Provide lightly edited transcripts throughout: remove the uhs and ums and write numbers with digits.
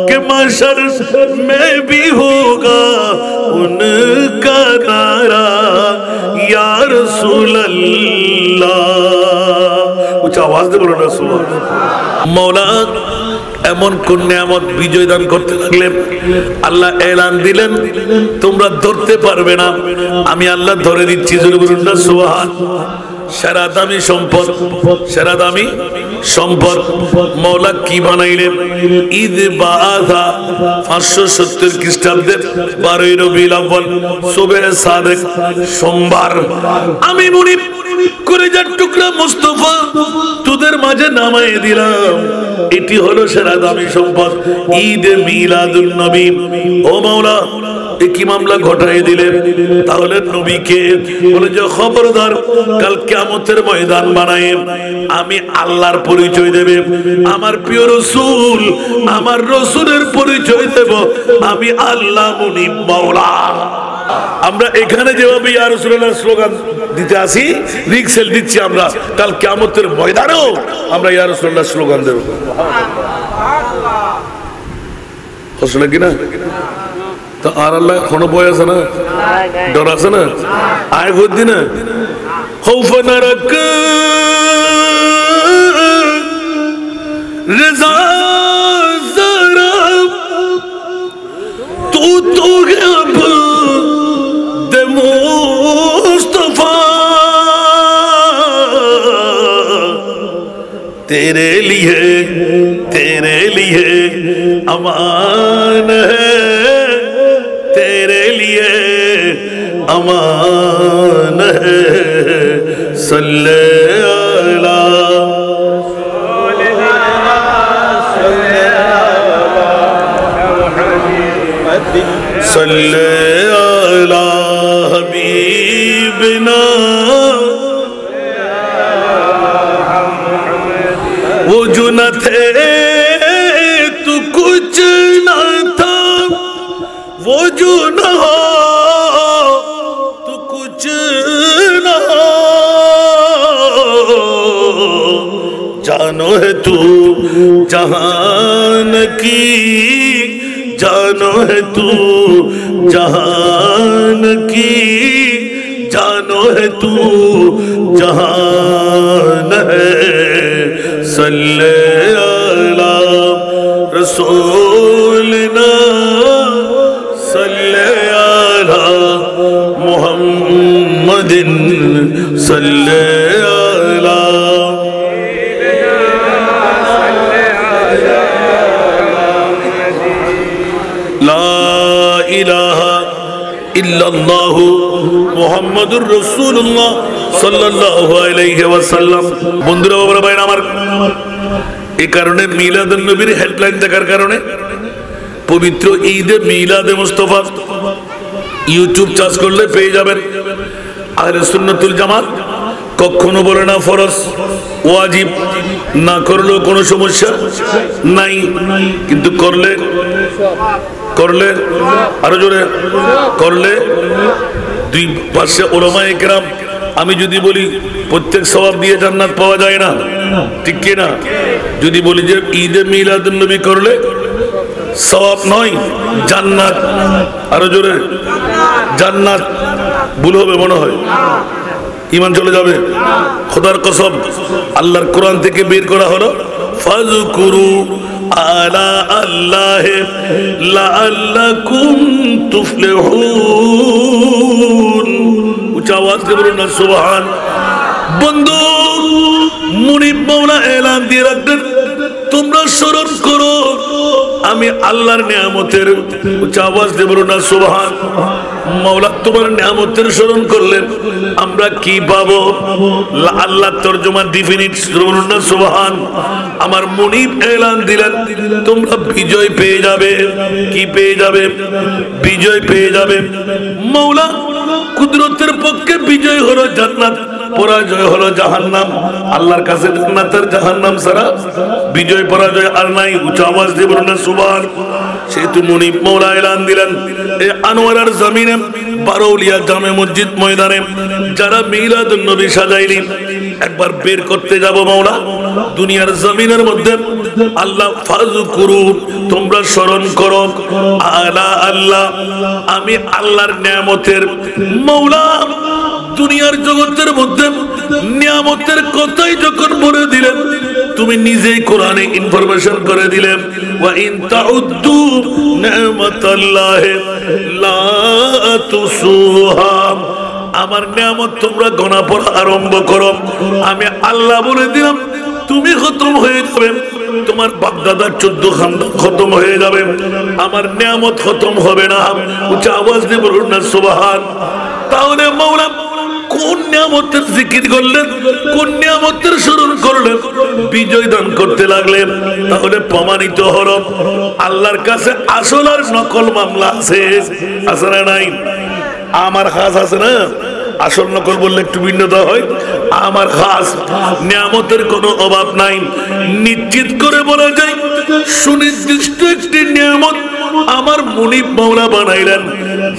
कि महशर में भी होगा उनका नारा या रसूल अल्लाह। कुछ आवाज दे बोलो ना सुबह। मौला এমন কোন নিয়ামত বিজয় দান করতে লাগলেন, আল্লাহ এলান দিলেন তোমরা ধরতে পারবে না, আমি আল্লাহ ধরে দিচ্ছি। জোরে বলুন না সুবহান। সেরা দামি সম্পদ, সেরা দামি সম্পদ মৌলা কি বানাইলেন? ঈদ বাআসা 570 খ্রিস্টাব্দের 12 রবিউল আউয়াল সুবহে সাদেক সোমবার। আমি মুনিব কলিজার টুকরা মুস্তাফা তোদের মাঝে নামায়ে দিলাম। এটি হলো সেরা দামি সম্পদ ঈদ মিলাদুন নবী। ও মাওলা কি মামলা ঘটাই দিলেন? তাহলে নবীকে বলে যে খবরদার কাল কিয়ামতের ময়দান বানায় আমি আল্লাহর পরিচয় দেবে, আমার প্রিয় রাসূল আমার রাসূলের পরিচয় দেব আমি আল্লাহ মুনিব মাওলা। আমরা এখানে যেভাবে ইয়া রাসূলুল্লাহ স্লোগান দিতে আসি, রিক্সেল দিচ্ছি আমরা, কাল কিয়ামতের ময়দানেও আমরা ইয়া রাসূলুল্লাহ স্লোগান দেব। আসলে কি না? তো আর আল্লাহ কোনো ভয় আছে না, ডর আছে না? আয় বুদ্ধি না খৌফ নরক রেজা জরা তু তো গব দে মুস্তাফা तेरे लिए अमान है, तेरे लिए अमान है। सल्ले अला सल्ले अला हबीबना वो जो न थे तू कुछ न था, वो जो न हो तू कुछ न हो। जानो है तू जहान की, जानो है तू जहान की, जानो है तू जहान है। सल्ले अला रसूलना सल्ले अला मुहम्मदिन सल्ले अला ला इलाहा इल्लल्लाहु মুহাম্মাদুর রাসূলুল্লাহ সাল্লাল্লাহু আলাইহি ওয়াসাল্লাম। বন্ধুরা বাবারা ভাইরা আমার, এই কারণে মিলাদুন নবীর হেডলাইন দেখার কারণে পবিত্র ঈদে মিলাদে মুস্তাফা ইউটিউব চার্জ করলে পেয়ে যাবেন। আহলে সুন্নাতুল জামাত কখনো বলে না ফরজ ওয়াজিব, না করলেও কোনো সমস্যা নাই, কিন্তু করলে করলে আরো জোরে করলে দুই পাশে উলামায়ে কেরাম। আমি যদি বলি প্রত্যেক সওয়াব দিয়ে জান্নাত পাওয়া যায় না, ঠিক কি না? যদি বলি যে ঈদে মিলাদুন নবী করলে সওয়াব নয় জান্নাত, আরো জোরে জান্নাত, ভুল হবে মনে হয়, ঈমান চলে যাবে। খোদার কসম আল্লাহর কোরআন থেকে বের করা হলো ফাযকুরু আলা আল্লাহি লাআল্লাকুম তুফলিহুন। উচ্চ আওয়াজ দিয়ে বলুন না সুবহান। বন্ধু মুনিব মাওলা এলান দিয়ে রাখলেন তোমরা স্মরণ করো আমি আল্লাহর নিয়ামতের। উচ্চ আওয়াজ দিয়ে বলুন না সুবহান। মাওলা তোমার নিয়ামতের স্মরণ করলেন আমরা কি পাবো? আল্লাহ তরজমা ডিফিনিট বলুন না সুবহান। আমার মুনিব এলান দিলেন তোমরা বিজয় পেয়ে যাবে। কি পেয়ে যাবে? বিজয় পেয়ে যাবে। মাওলা কুদরতের পক্ষে বিজয় হলো জান্নাত, পরাজয় হলো জাহান্নাম। আল্লাহর কাছে জান্নাত আর জাহান্নাম ছাড়া বিজয় পরাজয় আর নাই। উচ্চ আওয়াজ দিয়ে বলুন না সুবহান। সেহেতু মুনিব মওলা এলান দিলেন এই আনোয়ারার জমিনে বারৌলিয়া জামে মসজিদ ময়দানে যারা মিলাদুন নবী সাজাইলেন একবার বের করতে যাব মাওলা দুনিয়ার জমিনের মধ্যে আল্লাহ ফাযকুরু তোমরা স্মরণ করো আলা আল্লাহ আমি আল্লাহর নিয়ামতের মাওলা দুনিয়ার জগতের মধ্যে নিয়ামতের কথাই যখন বলে দিলেন তুমি নিজেই কোরআনে ইনফরমেশন করে দিলেন ওয়া ইন তাউদ্দু নি'মাতাল্লাহি লা তুসুহা আমার নিয়ামত তোমরা গণা পড়া আরম্ভ করো আমি আল্লাহ বলে দিলাম তুমি খতম হয়ে যাবে তোমার বাপদাদার 14 খানদান খতম হয়ে যাবে আমার নিয়ামত খতম হবে না। উচ্চ আওয়াজ দিয়ে বলুন না সুবহান। তাহলে মাওলা কোন নিয়ামতের জিকির করলেন কোন নিয়ামতের স্মরণ করলেন বিজয় দান করতে লাগলেন তাহলে প্রমাণিত হলো আল্লাহর কাছে আসল আর নকল মামলা আছে আছে না নাই? আমার খাস আছে না আসল নকল বললে একটু ভিন্নতা হয়। আমার খাস নিয়ামতের কোনো অভাব নাই নিশ্চিত করে বলা যায় সুনির্দিষ্ট একটি নিয়ামত আমার মুনিব মাওলা বানাইলেন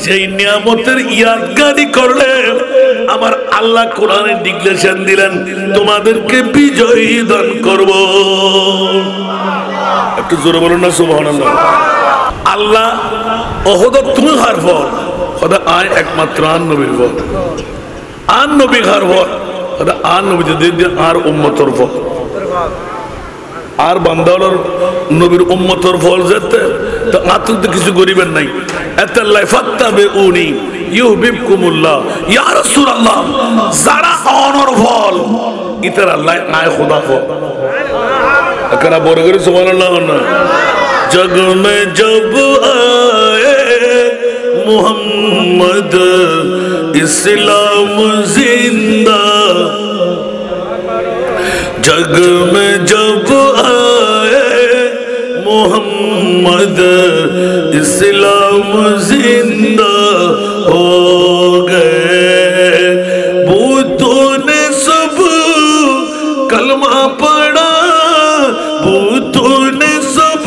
সেই নিয়ামতের ইয়াদগারি করলে আমার আল্লাহ কোরআনে ডিক্লেরেশন দিলেন তোমাদেরকে বিজয়ী দান করব। একটু জোরে বলুন না সুবহানাল্লাহ। আল্লাহ ওহদ তুমি হার ফল খোদা আয় একমাত্র আন নবীর ফল আন নবী হার ফল খোদা আন নবী যদি আর উম্মতর ফল আর বান্দাওয়ালার নবীর উম্মতর ফল যেতে তো আত্ম কিছু গরিবের নাই আতাল্লাহ ফাত্তাবিউনি ইউহিব্বুকুমুল্লাহ ইয়া রাসূলুল্লাহ যারা অনর ফল ইতার আল্লাহ আয় খোদা ফল একরা বড় করে সুবহানাল্লাহ না जग में जब आए मोहम्मद इस्लाम जिंदा जग में जब आए मोहम्मद इस्लाम जिंदा हो गए बूतों ने सब कलमा पढ़ा बूतों ने सब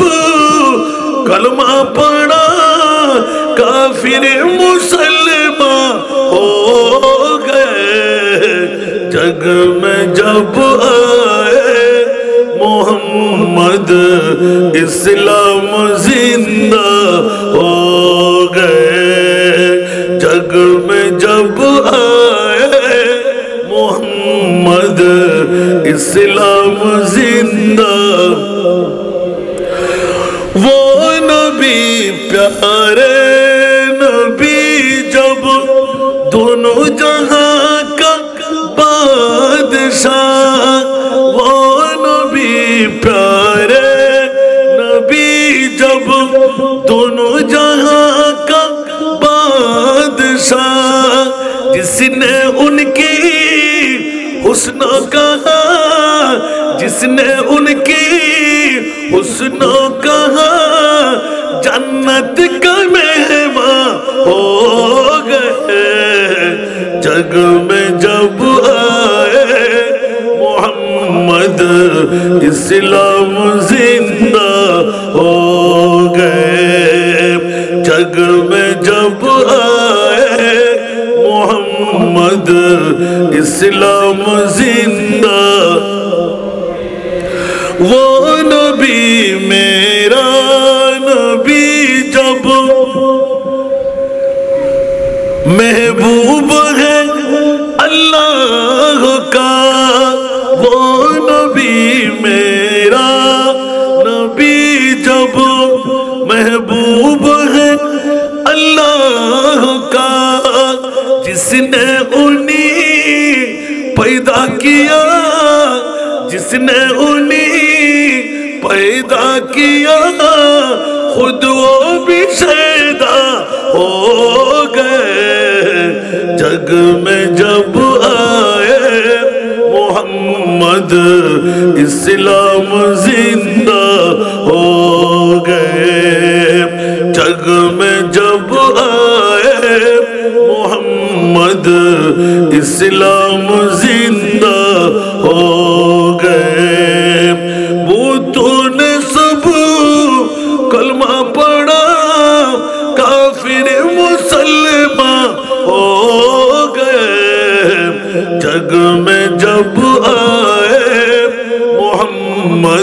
कलमा पढ़ा काफिर मुसलमान हो गए जग में जब आए मोहम्मद इस्लाम जिंदा हो गए जग में जब आए मोहम्मद इस्लाम जिंदा वो नबी प्यारे नबी जब दोनों जहां का बादशाह वो नबी प्यारे नबी जब दोनों जहां का बादशाह जिसने उनकी हुस्न कहा जिसने उनकी हुस्न कहा जन्नत का मेहमान हो गए जग में जब आए मोहम्मद इस्लाम जिंदा हो गए जग में जब आए मोहम्मद इस्लाम जिंदा वो नबी मेरा नबी जब महबूब है अल्लाह का वो नबी मेरा नबी जब महबूब है अल्लाह का जिसने उन्हीं पैदा किया जिसने उन्हीं पैदा किया खुद वो भी शैदा हो गए जग में जब आए मोहम्मद इस्लाम जिंदा हो गए जग में जब आए मोहम्मद इस्लाम जिंदा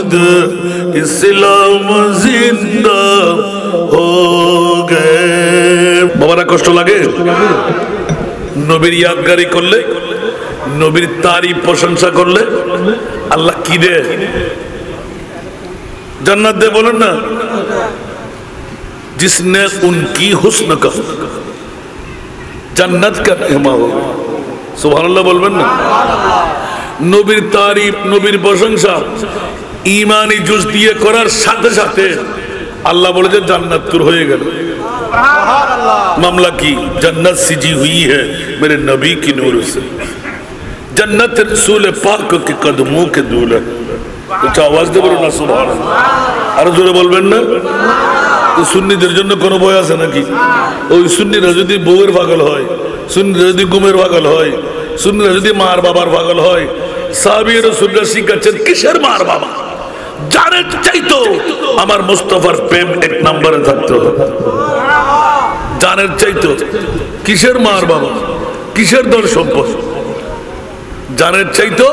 बुद इस्लाम जिंदा हो गए। बाबारा कष्ट लागे नबीर यादगारी करले नबीर तारीफ प्रशंसा करले अल्लाह की दे जन्नत दे बोलें ना जिसने उनकी हुस्न का जन्नत का मेहमान हो सुभानअल्लाह बोलবেন না নবীর তারিফ নবীর প্রশংসা ঈমানি জুজ দিয়ে করার সাথে সাথে আল্লাহ বলে যে জান্নাত তোর হয়ে গেল সুবহানাল্লাহ মামলা কি जन्नत सिजी हुई है मेरे नबी की नूर से जन्नत रसूल पाक के कदमों के धूल है कुछ आवाज दे बोलो ना सुभानअल्लाह আর জোরে বলবেন না সুন্নিদের জন্য কোনো ভয় আছে নাকি ওই সুন্নিরা যদি বউয়ের পাগল হয় সুন্নিরা যদি গুমের পাগল হয় সুন্নিরা যদি মার বাবার পাগল হয় সাহাবী রাসূলুল্লাহ শিখাচ্ছেন কিসের মার বাবা জানে চাইতো আমার মুস্তাফার প্রেম এক নম্বরে থাকতো জানের চাইতো কিসের মার বাবা কিসের দর সম্পদ জানের চাইতো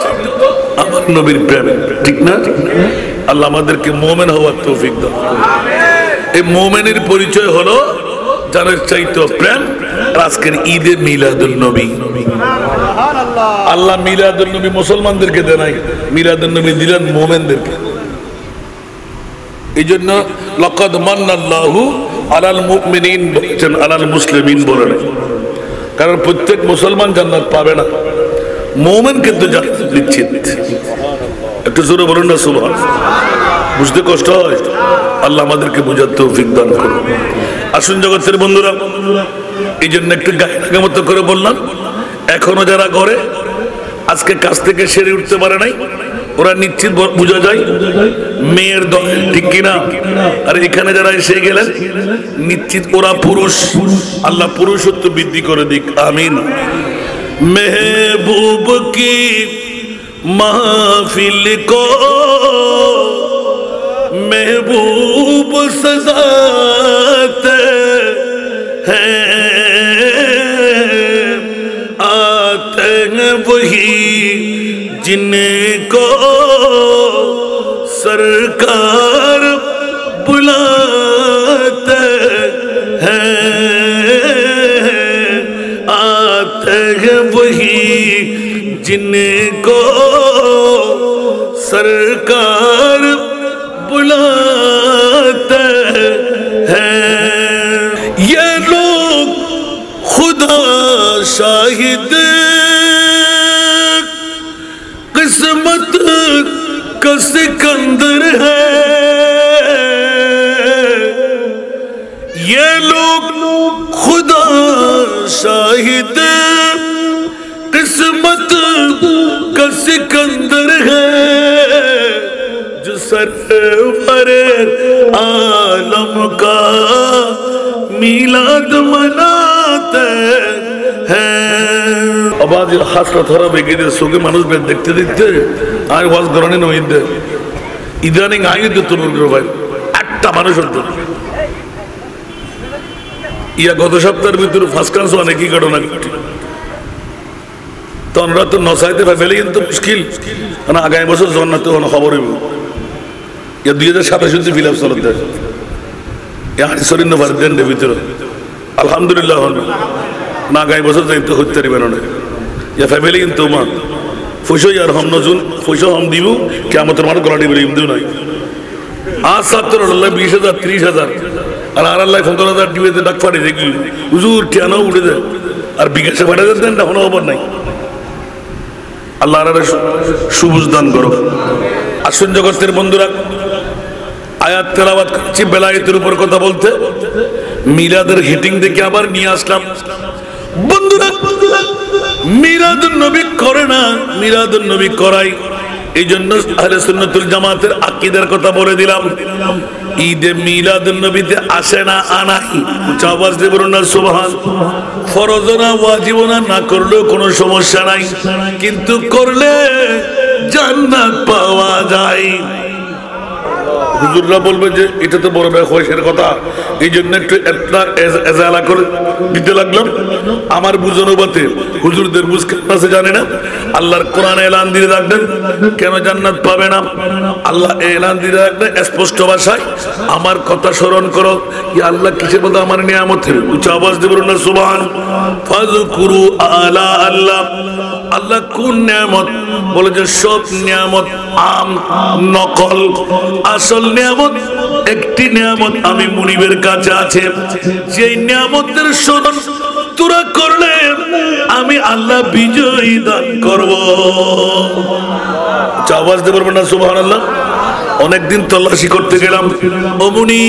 আমার নবীর প্রেম ঠিক না আল্লাহ আমাদেরকে মুমিন হওয়ার তৌফিক দান এই মুমিনের পরিচয় হলো জানের চাইতো প্রেম আজকের ঈদে মিলাদুন নবী সুবহানাল্লাহ আল্লাহ মিলাদুন নবী মুসলমানদেরকে দেন নাই মিলাদুন নবী দিলেন মুমিনদেরকে এইজন্য লাকাদ মান্নাল্লাহু আলাল মুমিনিন বলেছেন আলাল মুসলিমিন বলেন কারণ প্রত্যেক মুসলমান জান্নাত পাবে না মুমিন কিন্তু জান্নাত নিশ্চিত একটু জোরে বলুন না সুবহানাল্লাহ বুঝতে কষ্ট হয় আল্লাহ আমাদেরকে বোঝার তৌফিক দান করুন আসুন জগতের বন্ধুরা এইজন্য একটু গায়ে মতো করে বললাম এখনো যারা ঘরে আজকে কাজ থেকে সেরে উঠতে পারে নাই ওরা নিশ্চিত বোঝা যায় মেয়ের দল ঠিক কিনা আর এখানে যারা এসে গেলেন নিশ্চিত ওরা পুরুষ আল্লাহ পুরুষত্ব বৃদ্ধি করে দিক আমিন महबूब की महफिल को महबूब सजाते हैं आते हैं वही जिनको सरकार बुलाते हैं आते हैं वही जिनको सरकार बुलाते हैं ये लोग खुदा शाहिद किस्मत का सिकंदर है ये लोग खुदा शाहिद किस्मत का सिकंदर है जो सरवर आलम का मिलाद मनाते हैं आवाज हसरत हरा बेगिदे सोगे মানুষ বেদ দেখতে দেখতে আর ওয়াজ করনে না ঈদ ইদানিং আইদ তুলুর ভাই একটা মানুষ হতো ইয়া গত সপ্তাহের ভিতরে ফার্স্ট ক্লাস অনেকই ঘটনা ঘটে তো আমরা তো নসাইতে ফেলে কিন্তু মুশকিল না আগামী বছর জান্নাতে কোনো খবর হইব ইয়া 2027 ফিল আপ চলতে ইয়া হাদিসের নবর দেন দে ভিতরে আলহামদুলিল্লাহ না আগামী বছর যাইতে হতে পারবে না ইয়া ফ্যামিলি কিন্তু মা ফুশো ইয়ার হাম নজুন ফুশো হাম দিব কিয়ামতের মাঠ গলাটি বলে ইমদু নাই আজ 70 আল্লাহ 20000 30000 আর আল্লাহ 15000 দিবেতে ডাক ফাড়ি দেখি হুজুর কেন উড়ে যায় আর বিকাশে ফাড়া দেন না কোনো খবর নাই আল্লাহ আর সুবুজ দান করো আসুন জগতের বন্ধুরা আয়াত তেলাওয়াত করছি বেলায়েতের উপর কথা বলতে মিলাদের হিটিং দেখে আবার নিয়ে আসলাম বন্ধুরা মিলাদুন নবী করে না মিলাদুন নবী করাই এইজন্য আহলে সুন্নাতুল জামাতের আকীদার কথা বলে দিলাম ঈদে মিলাদুন নবীতে আসে না আনাই উচ্চ আওয়াজ দিয়ে বলুন না সুবহান ফরজ না ওয়াজিব না করলেও কোনো সমস্যা নাই কিন্তু করলে জান্নাত পাওয়া যায় হুজুররা বলবে যে এটা তো বড় বয়সের কথা, এই জন্য একটু এজালা করে দিতে লাগলাম। আমার বুঝ অনুপাতে হুজুরদের বুঝ কেমন আছে জানি না। আল্লাহর কোরআনে এলান দিয়ে রাখবেন কেন জান্নাত পাবে না। আল্লাহ এলান দিয়ে রাখবেন স্পষ্ট ভাষায়, আমার কথা স্মরণ করো। ইয়া আল্লাহ কিসে বলতো? আমার নিয়ামতের। উচ্চ আওয়াজ দিয়ে বলুন না সুবহান। ফাযকুরু আলা আল্লাহ, আল্লাহ কোন নিয়ামত? বলে যে সব নিয়ামত আম নকল, আসল নিয়ামত একটি নিয়ামত আমি মুনিবের কাছে আছে, যেই নিয়ামতের স্মরণ তোরা করলে আমি আল্লাহ বিজয়ী দান করব। আওয়াজ দিয়ে বলবেন না সুবহানাল্লাহ। অনেকদিন তল্লাশি করতে গেলাম, অমনি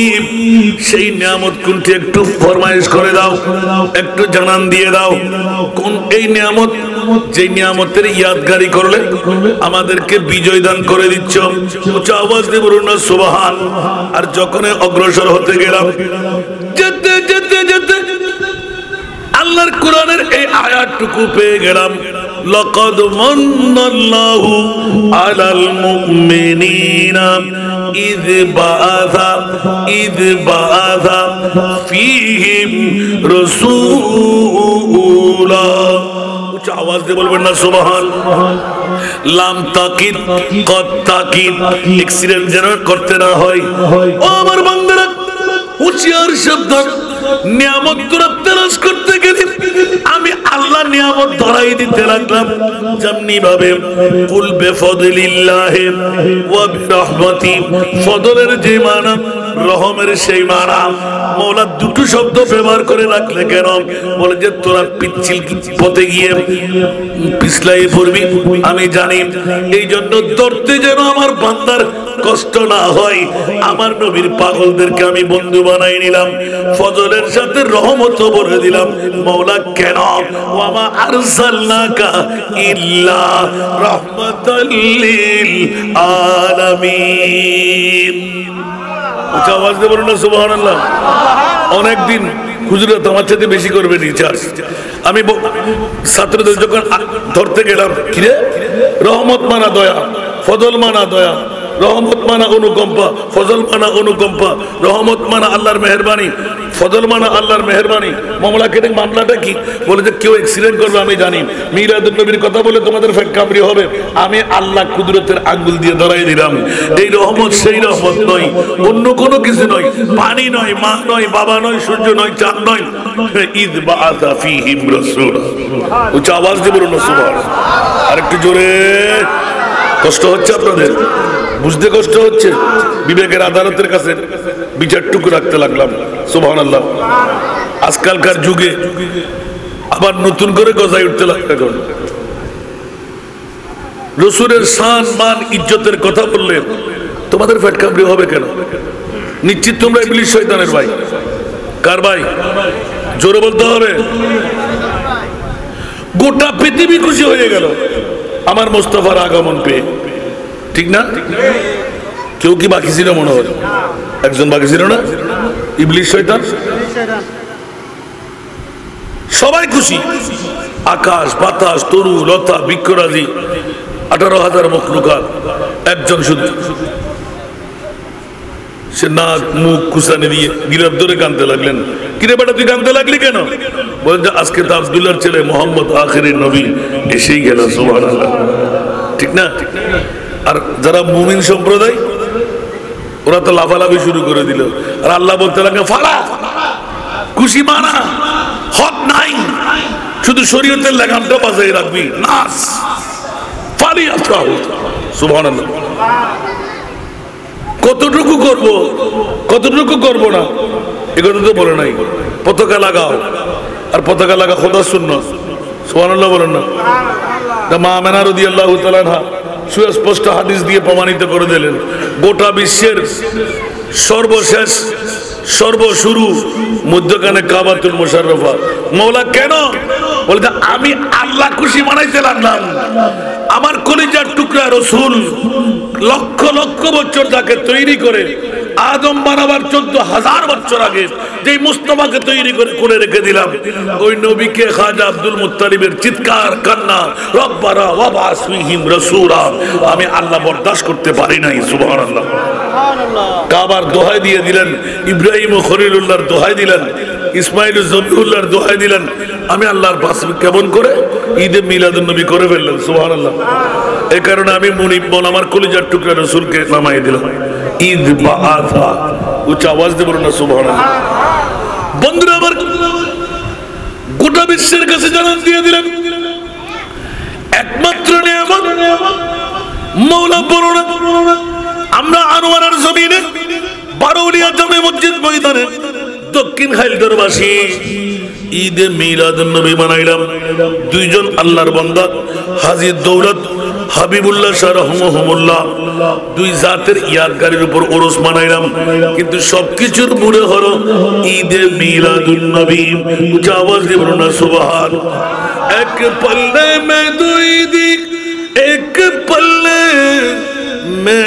সেই নিয়ামত কোনটি একটু ফরমাইশ করে দাও, একটু জানান দিয়ে দাও কোন এই নিয়ামত, যে নিয়ামতের ইয়াদগারি করলে আমাদেরকে বিজয় দান করে দিচ্ছ। উচ্চ আওয়াজ দিয়ে বলুন না সুবহান। আর যখন অগ্রসর হতে গেলাম, যেতে যেতে যেতে আল্লাহর কোরআনের এই আয়াতটুকু পেয়ে গেলাম, লাকাদ মান্নাল্লাহু আলাল মুমিনিনা ইয বাআসা ফীহিম রাসূলা। উচ্চ আওয়াজ দিয়ে বলবেন না সুবহান। লাম তাকিদ কদ তাকিদ, এক্সিডেন্ট যেন করতে না হয়। ও আমার বান্দারা, হুঁশিয়ার সাবধান। নিয়ামত তোরা তালাশ করতে গেলে আমি আল্লাহ নিয়ামত ধরাই দিতে লাগলাম। যেমনি ভাবে কুল বিফদলিল্লাহি ওয়া বিরহমাতি, ফদলের যে মানা, রহমের সেই মানা। মওলা দুটো শব্দ ব্যবহার করে রাখলে কেন? বলে যে তোরা পিচ্ছিল পথে গিয়ে পিছলাই পড়বি আমি জানি, এই জন্য ধরতে যেন আমার বান্দার কষ্ট না হয়, আমার নবীর পাগলদেরকে আমি বন্ধু বানাই নিলাম, ফজলের সাথে রহমত ভরে দিলাম। মওলা কেন? ওয়ামা আরসালনাকা ইল্লা রাহমাতাল লিল আলামিন। উচ্চ আওয়াজ দিয়ে বলুন না সুবহানাল্লাহ। অনেকদিন হুজুরা তোমার চাইতে বেশি করবে রিচার্জ। আমি ছাত্রদের যখন ধরতে গেলাম, কিরে রহমত মানা দয়া, ফজল মানা দয়া, রহমত মানা অনুকম্পা, ফজল মানা অনুকম্পা, রহমত মানা আল্লাহর মেহেরবানি, ফজল মানা আল্লাহর মেহেরবানি। মামলা কেটে মামলাটা কি? বলে যে কেউ অ্যাক্সিডেন্ট করবে আমি জানি, মিলাদুন নবীর কথা বলে তোমাদের ফেক কামড়ি হবে, আমি আল্লাহ কুদরতের আঙ্গুল দিয়ে ধরাই দিলাম। এই রহমত সেই রহমত নয়, অন্য কোনো কিছু নয়, পানি নয়, মা নয়, বাবা নয়, সূর্য নয়, চাঁদ নয়। ঈদ বাআসা ফীহিম রাসূলা। উচ্চ আওয়াজ দিয়ে বলুন না সুবহান। আরেকটু জোরে। কষ্ট হচ্ছে আপনাদের? বুঝতে কষ্ট হচ্ছে? বিবেকের আদালতের কাছে বিচারটুকু রাখতে লাগলাম। সুবহানাল্লাহ। আজকালকার যুগে আবার নতুন করে গজায় উঠতে লাগলো। এখন রাসূলের শান মান ইজ্জতের কথা বললে তোমাদের পেট কামড়ি হবে কেন? নিশ্চিত তোমরা ইবলিস শয়তানের ভাই। কার ভাই? জোরে বলতে হবে। গোটা পৃথিবী খুশি হয়ে গেল আমার মুস্তাফার আগমন পেয়ে, ঠিক না? কেউ কি বাকি ছিল? মনে হয় একজন বাকি ছিল না, ইবলিস শয়তান। সবাই খুশি, আকাশ বাতাস তরু লতা বৃক্ষরাজি 18,000 মখলুকাত, একজন শুধু সে নাক মুখ কুসানি দিয়ে গিলাপ ধরে কাঁদতে লাগলেন। কিরে বেটা তুই কাঁদতে লাগলি কেন? বলেন যে আজকে তো আব্দুল্লাহর ছেলে মোহাম্মদ আখিরের নবী এসেই গেল। সুবহানাল্লাহ, ঠিক না? আর যারা মুমিন সম্প্রদায় ওরা তো লাফালাফি শুরু করে দিল। আর আল্লাহ বলতে লাগলেন ফালা, খুশি মানা, হক নাই, শুধু শরীয়তের লাগামটা বাজায় রাখবি, নাস ফালি আফরাহু। সুবহানাল্লাহ। কতটুকু করব কতটুকু করব না এ কথা তো বলে নাই। পতাকা লাগাও, আর পতাকা লাগা খোদা সুন্নাত। সুবহানাল্লাহ বলেন না? মা আমেনা রাদিয়াল্লাহু তাআলা আনহা সুস্পষ্ট হাদিস দিয়ে প্রমাণিত করে দিলেন, গোটা বিশ্বের সর্বশেষ সর্বশুরু মধ্যখানে কাবাতুল মুশাররফা। মওলা কেন? বলতে আমি আল্লাহ খুশি মানাইতে লাগলাম। আমার কলিজার টুকরা রাসূল লক্ষ লক্ষ বছর তাকে তৈরি করে আদম বানাবার 14,000 বছর আগে যে মুস্তাফাকে তৈরি করে কোলে রেখে দিলাম, ওই নবীকে খাজা আব্দুল মুত্তালিবের চিৎকার কান্না রব্বানা ওয়াবাস ফীহিম রাসূলা আমি আল্লাহ বরদাশত করতে পারি নাই। সুবহানাল্লাহ। কাবার দোহাই দিয়ে দিলেন, ইব্রাহিম ও খলিলুল্লাহর দোহাই দিলেন, ইসমাইল ও জবিউল্লাহর দোহাই দিলেন। আমি আল্লাহর পাশে কেমন করে ঈদে মিলাদুন নবী করে ফেললেন, সুবহানাল্লাহ। এই কারণে আমি মুনিব বল আমার কলিজার টুকরা রাসূলকে নামাই দিলাম ঈদ বাআথা। উচ্চ আওয়াজ দিয়ে বলুন না সুবহানাল্লাহ। বন্ধুরা আমার, গোটা বিশ্বের কাছে জানান দিয়ে দিলেন একমাত্র নিয়ামত মওলা বড়। আমরা আনোয়ারার জমিনে বারৌলিয়া জামে মসজিদ ময়দানে দক্ষিণ হাইলদরবাসী ঈদে মিলাদুন নবী মানাইলাম। দুইজন আল্লাহর বান্দা হাজী দৌলত হাবিবুল্লাহ শাহ রহমাহুল্লাহ, দুই জাতের ইয়াদগারের উপর ওরস মানাইলাম। কিন্তু সবকিছুর মূলে হলো ঈদে মিলাদুন নবী। উচ্চ আওয়াজ দিয়ে বলুন না সুবহান। এক পল্লে মে দুই দিক, এক পল্লে মে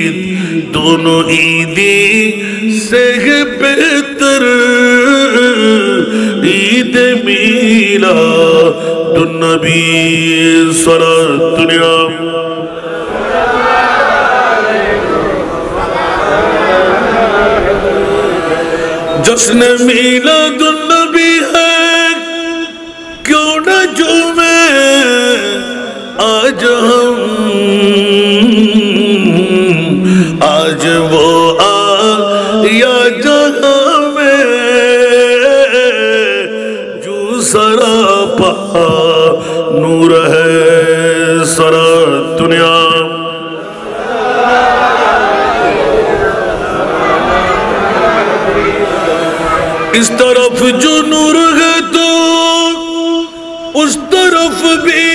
ঈদ, दोनों ईदी से बेहतर ईद मिलादुन नबी सलातुल्लाह। जश्न मिलादुन नबी है क्यों न झूमे आज हम, आज वो आया जहां में जो सरापा नूर है सारा दुनिया। इस तरफ जो नूर है तो उस तरफ भी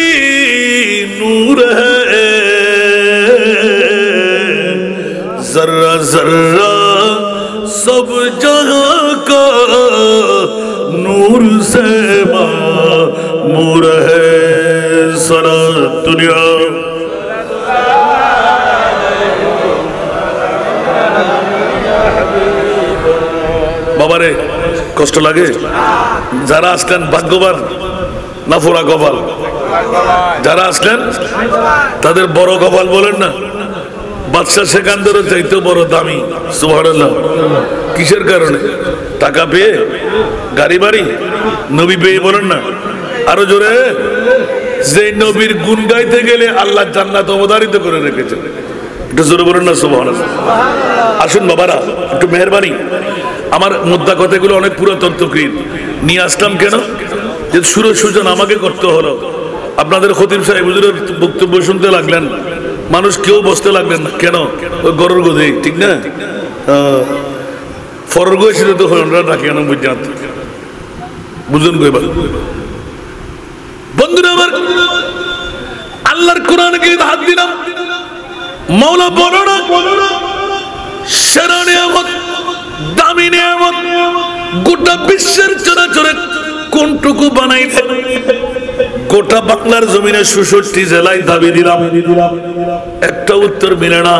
नूर है, जर्रा जर्रा सब जहां का नूर से मामूर है सारा दुनिया। বাবারে কষ্ট লাগে? যারা আসলেন ভাগ্যবান না ফোড়া কপাল? যারা আসলেন তাদের বড় কপাল বলেন না? বাদশা সেকান্দরের চাইতে বড় দামি, সুবহানাল্লাহ। কিসের কারণে? টাকা পেয়ে, গাড়ি বাড়ি, নবী পেয়ে বলেন না? আরো জোরে। যে নবীর গুণ গাইতে গেলে আল্লাহ জান্নাত অবধারিত করে রেখেছে, একটু জোরে বলেন না সুবহানাল্লাহ। আসুন বাবারা, একটু মেহরবানি। আমার মুদ্রা কথাগুলো অনেক পুরাতন তকরির নিয়ে আসলাম কেন? যে সুরসূজন আমাকে করতে হলো। আপনাদের খতিব সাহেব হুজুরের বক্তব্য শুনতে লাগলেন, মানুষ কেউ বসতে লাগলেন না কেন? ওই গরুর গোধে, ঠিক না? ফরগ এসে তো রাখে কেন বুঝান, বুঝুন কইবার। বন্ধুরা আমার, আল্লাহর কোরআনকে হাত দিলাম, মাওলা বড় না সেরা নিয়ামত, দামি নিয়ামত। গোটা বিশ্বের চরাচরে কোনটুকু বানাইলেন? গোটা বাংলার জমিনে ৬৬ জেলায় দাবি দিলাম, একটা উত্তর মিলে না।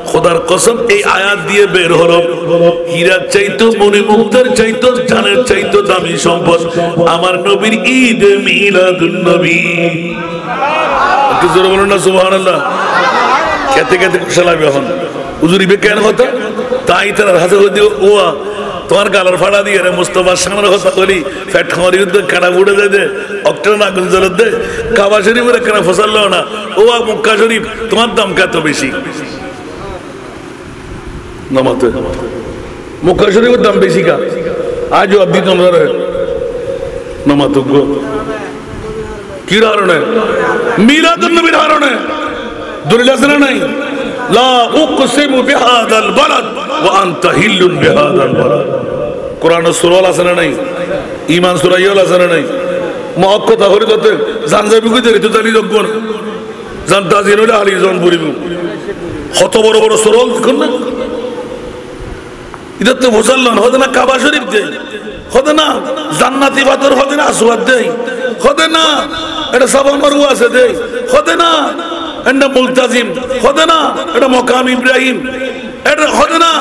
খোদার কসম, এই আয়াত দিয়ে বের হলো হীরার চাইতো, মণিমুক্তার চাইতো, জানের চাইতো দামি সম্পদ আমার নবীর ঈদ মিলাদুন নবী। একটু জোরে বলুন না সুবহানাল্লাহ। খেতে খেতে কুশলাবি এখন হুজুরিবে কেন কথা তাই তার হাতে দিও ওয়া তোমার গালার ফাড়া দিয়ে রে মুস্তফার সামনে কথা বলি ফ্যাট খামারি উদ্যোগ কানা উড়ে যায় দে অক্টেন আগুন জ্বলে দে কাবা শরীফের কেনা ফসাল্লো না ও মক্কা শরীফ তোমার দাম কত বেশি নামাতে মক্কা শরীফের দাম বেশি কা আজও আপনি তোমরা নামাতো গো কি কারণে মিলাদুন নবীর কারণে দলিল আছে না নাই লা উকসিমু বিহাদাল বালাদ ওয়া আনতা হিল্লুন বিহাদাল বালাদ কোরআন সূরা আছে না নাই ঈমান সূরা ইয়াল আছে না নাই মুআক্কাত হরি করতে জানজাবি কই দেরি তো জানি যোগ্য না জানতা জিনুল আলী জন পড়িব কত বড় বড় সূরা দেখুন না এটা তো মুসলমান হতে না কাবা শরীফ দেই হতে না জান্নাতি পাথর হতে না আসওয়াদ দেই হতে না এটা সাবান মারওয়া আছে দেই হতে না এটা মুলতাজিম হতে না এটা মাকাম ইব্রাহিম এটা হতে না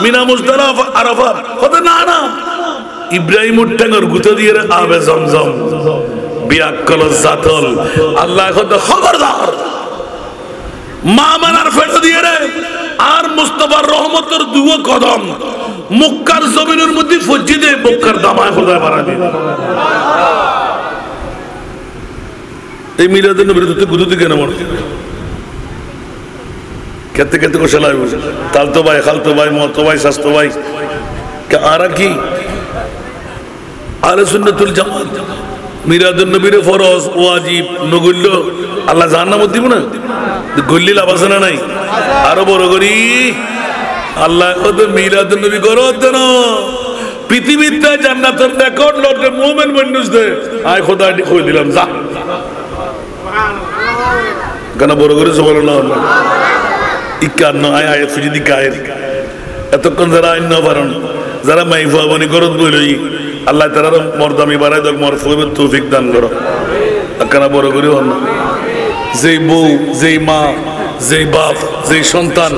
মিনা মুজদালিফা আরাফাত হতে না না ইব্রাহিম উঠ্টাঙ্গর গুতো দিয়ে আবে জমজম বিয়াক্কল জাতল আল্লাহ খোদা খবরদার মা মানার ফেটো দিয়ে রে আর মুস্তাফার রহমতের দুও কদম মক্কার জমিনের মধ্যে ফজিদে মক্কার দামায় খোদায় বাড়া দিয়ে এই মিলাদের নবীর তো গুদুতে কেন মনে কেতে কেতে को चला तालतो भाई खालतो भाई मोतो भाई सस्तो भाई क्या आरा की आले सुन्नतुल जमात মিরাদুন নবীর ফরজ ওয়াজিব নগুল্য আল্লাহ জাহান্নামত দিব না গল্লি লাভ আছে না নাই আরো বড় করি আল্লাহ কত মিরাদুন নবী করো দেন পৃথিবীতে জান্নাতের রেকর্ড লটে মুমিন মানুষ দে আয় খোদা কই দিলাম যা কেন বড় করে সুবহানাল্লাহ ইকান্ন আয় আয়াত সুজিদি গায়ের এতক্ষণ যারা আইন না পারেন যারা মাইফা বনি করত বলি আল্লাহ তাআলা মর্দামি বাড়ায় দক মরফুবের তৌফিক দান করো কেন বড় করে হন না যেই বউ যেই মা যেই বাপ যেই সন্তান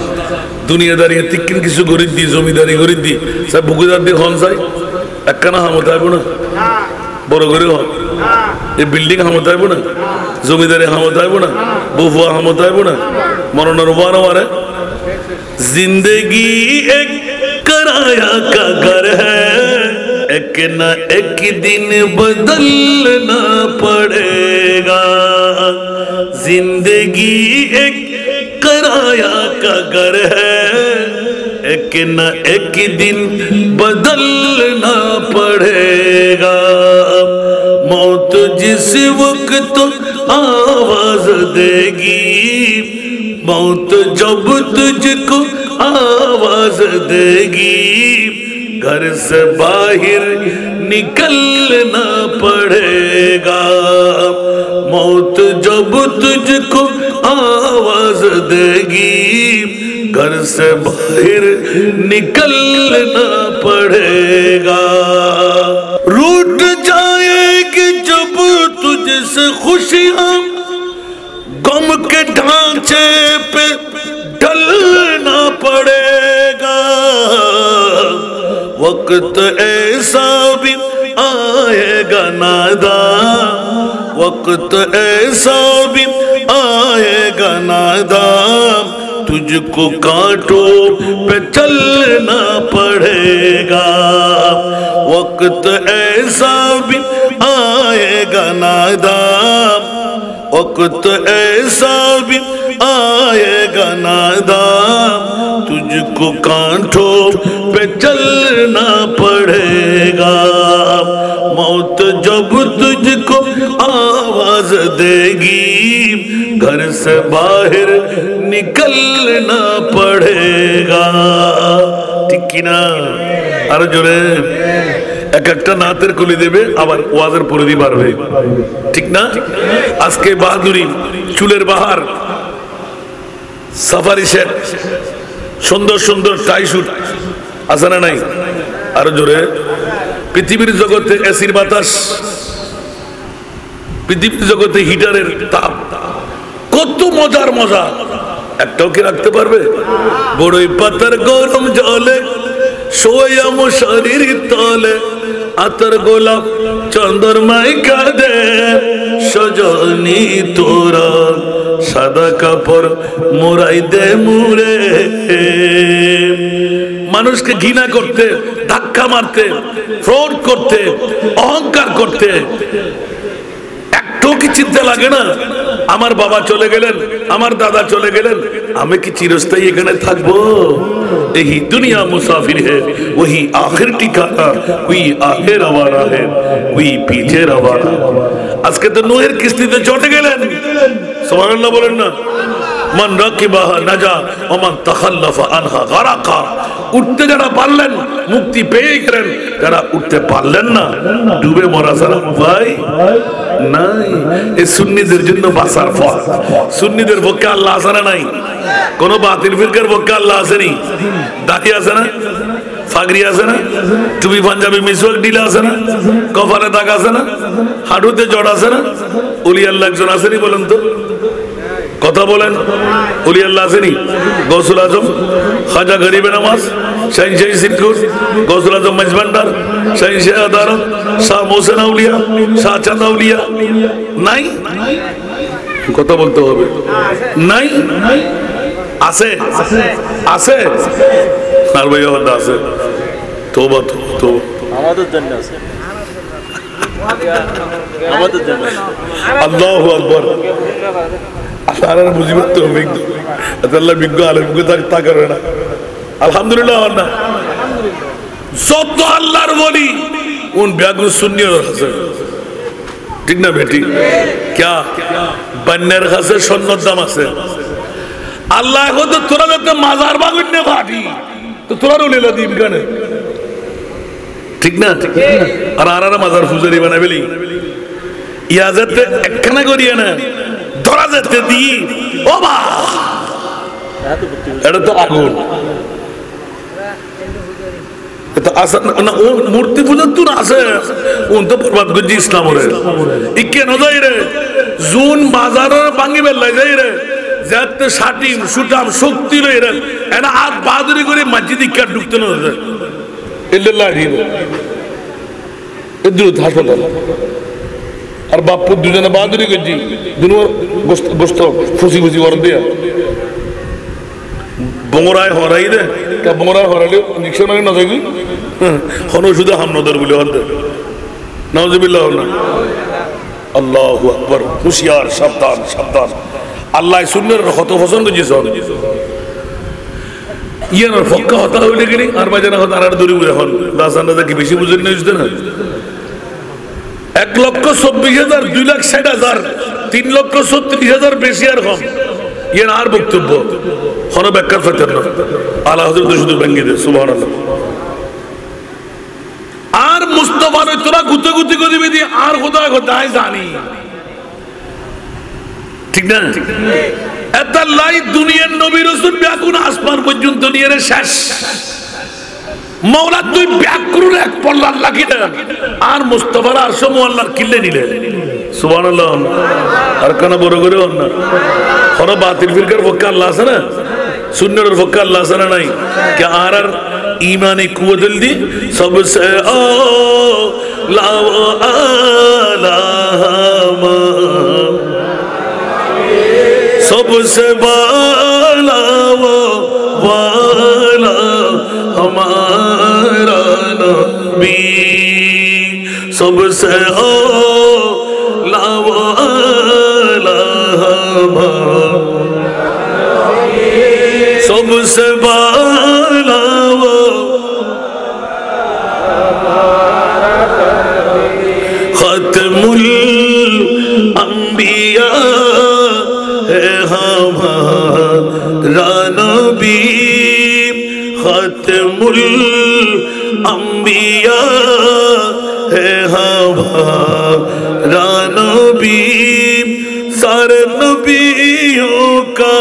দুনিয়াদারি তিক্কিন কিছু গরিব দি জমিদারি গরিব দি সব বুকুদার দিয়ে হন যায় একখানা হামত আইব না বড় করে হন এই বিল্ডিং হামত আইব না জমিদারি হামত আইব না বুফুয়া হামত আইব না মরণের বারো মারে जिंदगी एक कराया का घर है एक न एक दिन बदलना पड़ेगा जिंदगी एक कराया का घर है एक न एक दिन बदलना पड़ेगा मौत जिस वक्त आवाज देगी मौत जब तुझको आवाज देगी घर से बाहर निकलना पड़ेगा मौत जब तुझको आवाज देगी घर से बाहर निकलना पड़ेगा रूठ जाएगी जब तुझसे खुशियां गम के ढांचे पे ढलना पड़ेगा वक्त ऐसा भी आएगा नादा वक्त ऐसा भी आएगा नादा तुझको कांटों पे चलना पड़ेगा वक्त ऐसा भी आएगा नादा वक्त ऐसा भी आएगा नादाम तुझको कांटों पे चलना पड़ेगा मौत जब तुझको आवाज देगी घर से बाहर निकलना पड़ेगा ठीक की ना अरे जोरे एक একটা নাতের কলি দেবে আবার ওয়াজের পরিধি বাড়বে ঠিক না আজকে বাহাদুরি চুলের বাহার সাফারি সেট সুন্দর সুন্দর টাই শুট আছে না নাই আরো জোরে পৃথিবীর জগতে এসির বাতাস পৃথিবীর জগতে হিটারের তাপ কত মজার মজা একটাও কি রাখতে পারবে বড়ই পাতার গরম জলে শোয়া মশারির তলে আতর গোলাপ চন্দ্রমাই কাঁদে সজনী তোরা সাদা কাপড় মোড়াই দে মুরে মানুষকে ঘৃণা করতে ধাক্কা মারতে ফ্রড করতে অহংকার করতে একটু কি চিন্তা লাগে না আমার বাবা চলে গেলেন আমার দাদা চলে গেলেন আমি কি চিরস্থায়ী এখানে থাকবো यही दुनिया मुसाफिर है वही आखिर ठिकाना कोई आगे रवाना है कोई पीछे रवाना আজকে তো নূহের কিস্তিতে চটে গেলেন সুবহানাল্লাহ বলেন না মান রাকিবাহা নাজা ওয়া মান তাখাল্লাফা আনহা গারাকা উঠতে যারা পারলেন মুক্তি পেয়ে গেলেন যারা উঠতে পারলেন না ডুবে মরা ছাড়া উপায় নাই এই সুন্নিদের জন্য বাঁচার পথ সুন্নিদের পক্ষে আল্লাহ আছে না নাই কোন বাতিল ফিরকার পক্ষে আল্লাহ আসেনি দাঁড়িয়ে আছে না ফাগরি আছে না টুপি পাঞ্জাবি মিসওয়াক ডিলা আছে না কপালে দাগ আছে না হাঁটুতে জড় আছে না ওলি আল্লাহ একজন আসেনি বলেন তো কথা বলেন ওলি আল্লাহ আসেনি গৌসুল আজম খাজা গরিবে নামাজ শাহিন শাহী সিরকুর গৌসুল আজম মজভান্ডার শাহিন শাহ আদারত শাহ মোহসেন আউলিয়া শাহ চাঁদ আউলিয়া নাই কথা বলতে হবে নাই আছে আছে আর ভাই আছে তোবা তো আমাদের জন্য আছে আমাদের জন্য আল্লাহু আকবার আল্লাহর মুজিবত তো বিজ্ঞ আল্লাহ বিজ্ঞ আলেম বিজ্ঞ তা করে না আলহামদুলিল্লাহ না যত আল্লাহর বলি উন ব্যাগুন সুন্নিয়র আছে ঠিক না বেটি क्या বন্যার কাছে স্বর্ণের দাম আছে আল্লাহ এখন তো তোরা যাতে মাজার বাগুন নে ফাটি তো তোরা রুলিলা দিন কেন ঠিক না আর আর মাজার ফুজারি বানাই বলি ইয়া যাতে একখানা করিয়া না ধরা যেতে দি ও বা এটা তো আগুন এটা আসা না ও মূর্তি পূজা তো আছে উন তো বরবাদ গজি ইসলাম রে ইকে ন যাই রে জুন বাজার ভাঙি বেলাই যাই রে যাতে শাটিম সুটাম শক্তি লই রে এনা আজ বাদরি করে মসজিদ ইকা ঢুকতে না ইল্লাল্লাহ রে ইদ্রুত হাসপাতাল আর বাপু দুজনে বাদরি গজি দুনো গোস্ত ফুসি ফুসি করে দিয়া বংরায় হরাই দে কা বংরায় হরালে ইনজেকশন না যাবি হনো শুধু হামনদর বলে হতে নাউজুবিল্লাহ না আল্লাহু আকবার হুশিয়ার সাবধান সাবধান আল্লাহ সুন্নাহর কত পছন্দ জিসন ইয়ার ফক্কা হতা হইলে গেলি আর বাজানা হতা আর দূরে উড়ে হন দাসানদা কি বেশি বুঝেন না বুঝতে না 1,24,000 2,60,000 3,36,000 বেশি আর কম ইয়ার আর বক্তব্য হনো ব্যাখ্যার ফেতেন না আলা হযরত শুধু ভেঙে দে সুবহানাল্লাহ আর মুস্তাফার তোরা গুতে গুতে করে দিবি দি আর খোদা খোদাই জানি ঠিক না এত লাই দুনিয়ার নবী রাসূল ব্যাকুন আসমান পর্যন্ত নিয়ে শেষ মাওলা তুই ব্যাকুর এক পল্লার লাগি না আর মুস্তাফার আরশ মোল্লার কিল্লে নিলে সুবহানাল্লাহ আর কানা বড় করে না হর বাতিল ফিরকার পক্ষে আল্লাহ আছে না সুন্নাহর পক্ষে আল্লাহ আছে না নাই কি আর ईमान कुवत दी सबसे ओ लाओ आला सबसे बाला वो वाला हमारा नबी सबसे ओ लाओ आला सबसे बाला वो खत्मुल अंबिया है हमारा नबी खत्मुल अंबिया है हमारा नबी सारे नबियों का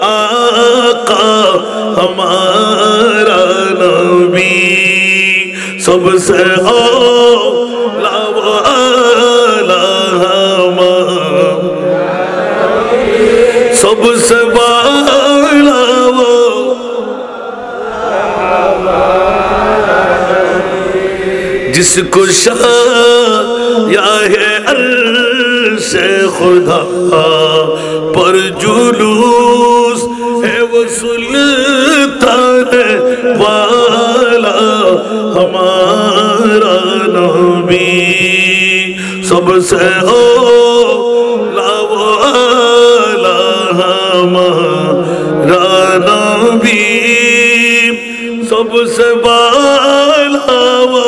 आका हमारा नबी सबसे औला वाला सबसे वाला वो जिसको शाया है अर्श खुदा पर जुलूस है वो सुल्तान वाला हमारा नबी सबसे औला वाला हमारा नबी सबसे वाला वो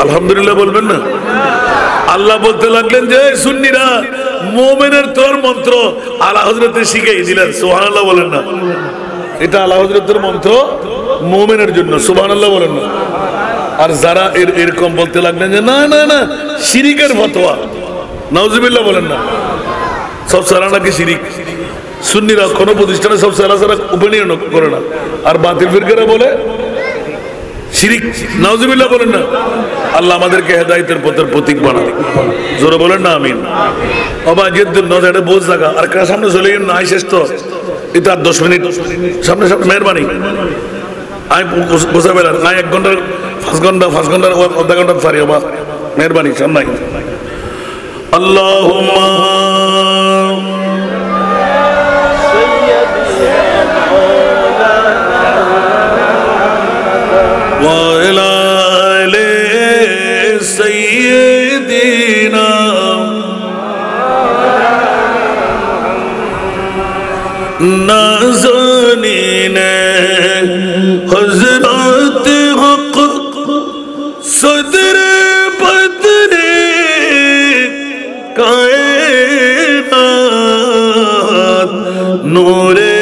আলহামদুলিল্লাহ বলবেন না আল্লাহ বলতে লাগলেন যে সুন্নিরা মুমিনের তোর মন্ত্র আলা হযরতে শিখিয়ে দিলেন সুবহানাল্লাহ বলেন না এটা আলা হযরতের মন্ত্র মুমিনের জন্য সুবহানাল্লাহ বলেন না আর যারা এরকম বলতে লাগলেন যে না না না শিরিকের ফতোয়া নাউজুবিল্লাহ বলেন না সব সারা নাকি শিরিক সুন্নিরা কোন প্রতিষ্ঠানে সব সারা সারা উপনিয়ন করে না আর বাতিল ফিরকারা বলে শিরিক নাউজুবিল্লাহ বলেন না আল্লাহ আমাদেরকে হেদায়েতের পথের প্রতীক বানান জোরে বলেন না আমিন বাবা জিদ্দুন নজরে বোঝ জায়গা আর কার সামনে চলে গেল না শেষ তো এটা 10 মিনিট সামনে সামনে মেহরবানি আই গোসা বেলা না 1 ঘন্টা 5 ঘন্টা আধা ঘন্টা পারি বাবা মেহরবানি সামনে আল্লাহুম্মা ওয়া আলা আলি সাইয়্যিদিনা নাজানিনে হযরত হক সদরে বদরে কায়নাত নূরে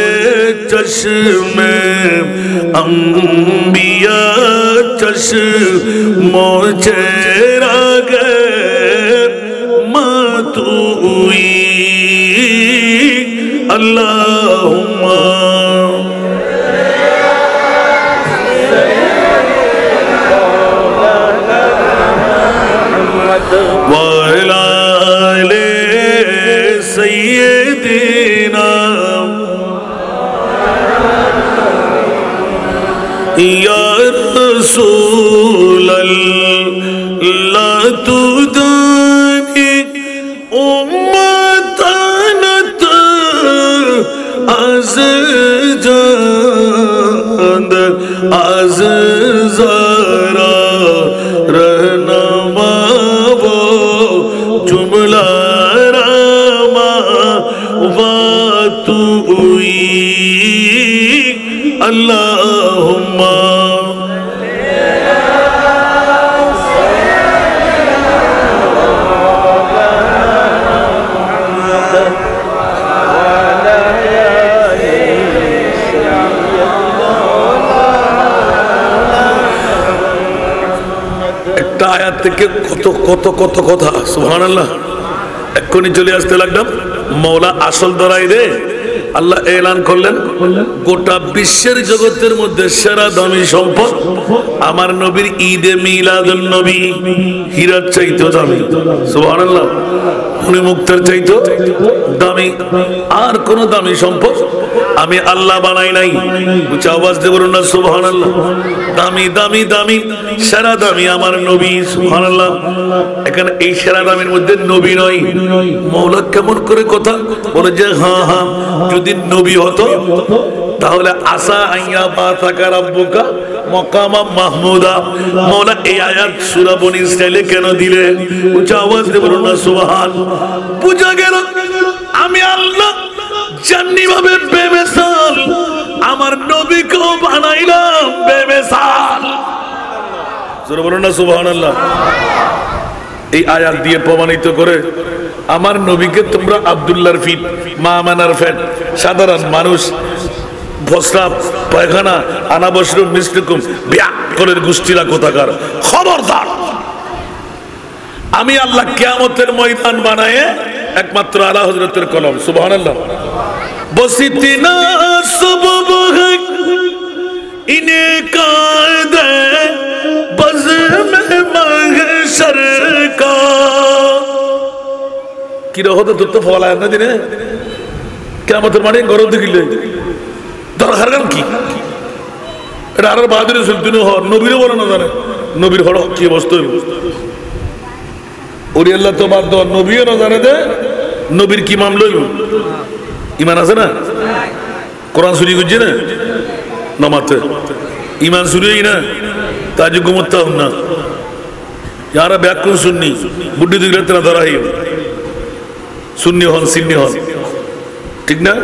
চশমে अंबिया चश्मो चेरागे मातुई अल्लाहुम्मा वा अला आले सय्यिदिना या रसूल अल्लाह तुदानी उम्मतनत az jand az zara rahnama wo jumla rama wa tu'i Allahumma একটা আয়াত থেকে কত কত কত কথা সুবহানাল্লাহ এক্ষুনি চলে আসতে লাগলাম মওলা আসল ধরাই রে আল্লাহ এলান করলেন গোটা বিশ্বের জগতের মধ্যে সেরা দামি সম্পদ আমার নবীর ঈদে মিলাদুন নবী হীরার চাইতো দামি সুবহানাল্লাহ মনি মুক্তার চাইতো দামি আর কোন দামি সম্পদ আমি আল্লাহ বানাই নাই উচ্চ আওয়াজ দিয়ে বলুন না সুবহানাল্লাহ দামি দামি দামি সেরা দামি আমার নবী সুবহানাল্লাহ এখানে এই সেরা দামের মধ্যে নবী নয় মওলা কেমন করে কথা বলে যে হ্যাঁ হ্যাঁ যদি নবী হতো তাহলে আসা আইয়া বা থাকা রাব্বুকা মাকামা মাহমুদা মওলা এই আয়াত সূরা বনী ইসরাইলে কেন দিলে উচ্চ আওয়াজ দিয়ে বলুন না সুবহান বুঝা গেল আমি আল্লাহ জান্নি ভাবে বেমিসাল আমার নবীকেও বানাইলাম বেমিসাল জোরে বলুন না সুবহানাল্লাহ এই আয়াত দিয়ে প্রমাণিত করে আমার নবীকে তোমরা আব্দুল্লাহর ফিট মা আমানার ফ্যাট সাধারণ মানুষ প্রস্রাব পায়খানা আনাবসরুম মিষ্টুকুম ব্যাকলের গোষ্ঠীরা কোথাকার খবরদার আমি আল্লাহ কিয়ামতের ময়দান বানায়ে একমাত্র আলা হযরতের কলম সুবহানাল্লাহ বসিতিনা সবব है इन्हें कायदे बज़ में महशर का কি রে হতো তো ফলা না দিনে কিয়ামতের মাঠে গরম দেখিলে দরকার কি এটা আর বাহাদুরের সুলতান হর নবীরও বলে না জানে নবীর হড় কি অবস্থা হইব ওরে আল্লাহ তো বাদ দাও নবীও না জানে দে নবীর কি মামলা হইব ইমান আছে না কোরআন চুরি করছে না নামাতে ইমান চুরি হই না তাজ গুমত্তা হন না যারা ব্যাকরণ শুননি বুদ্ধি দিলে তারা ধরা হইব সুন্নি হন সিন্নি হন ঠিক না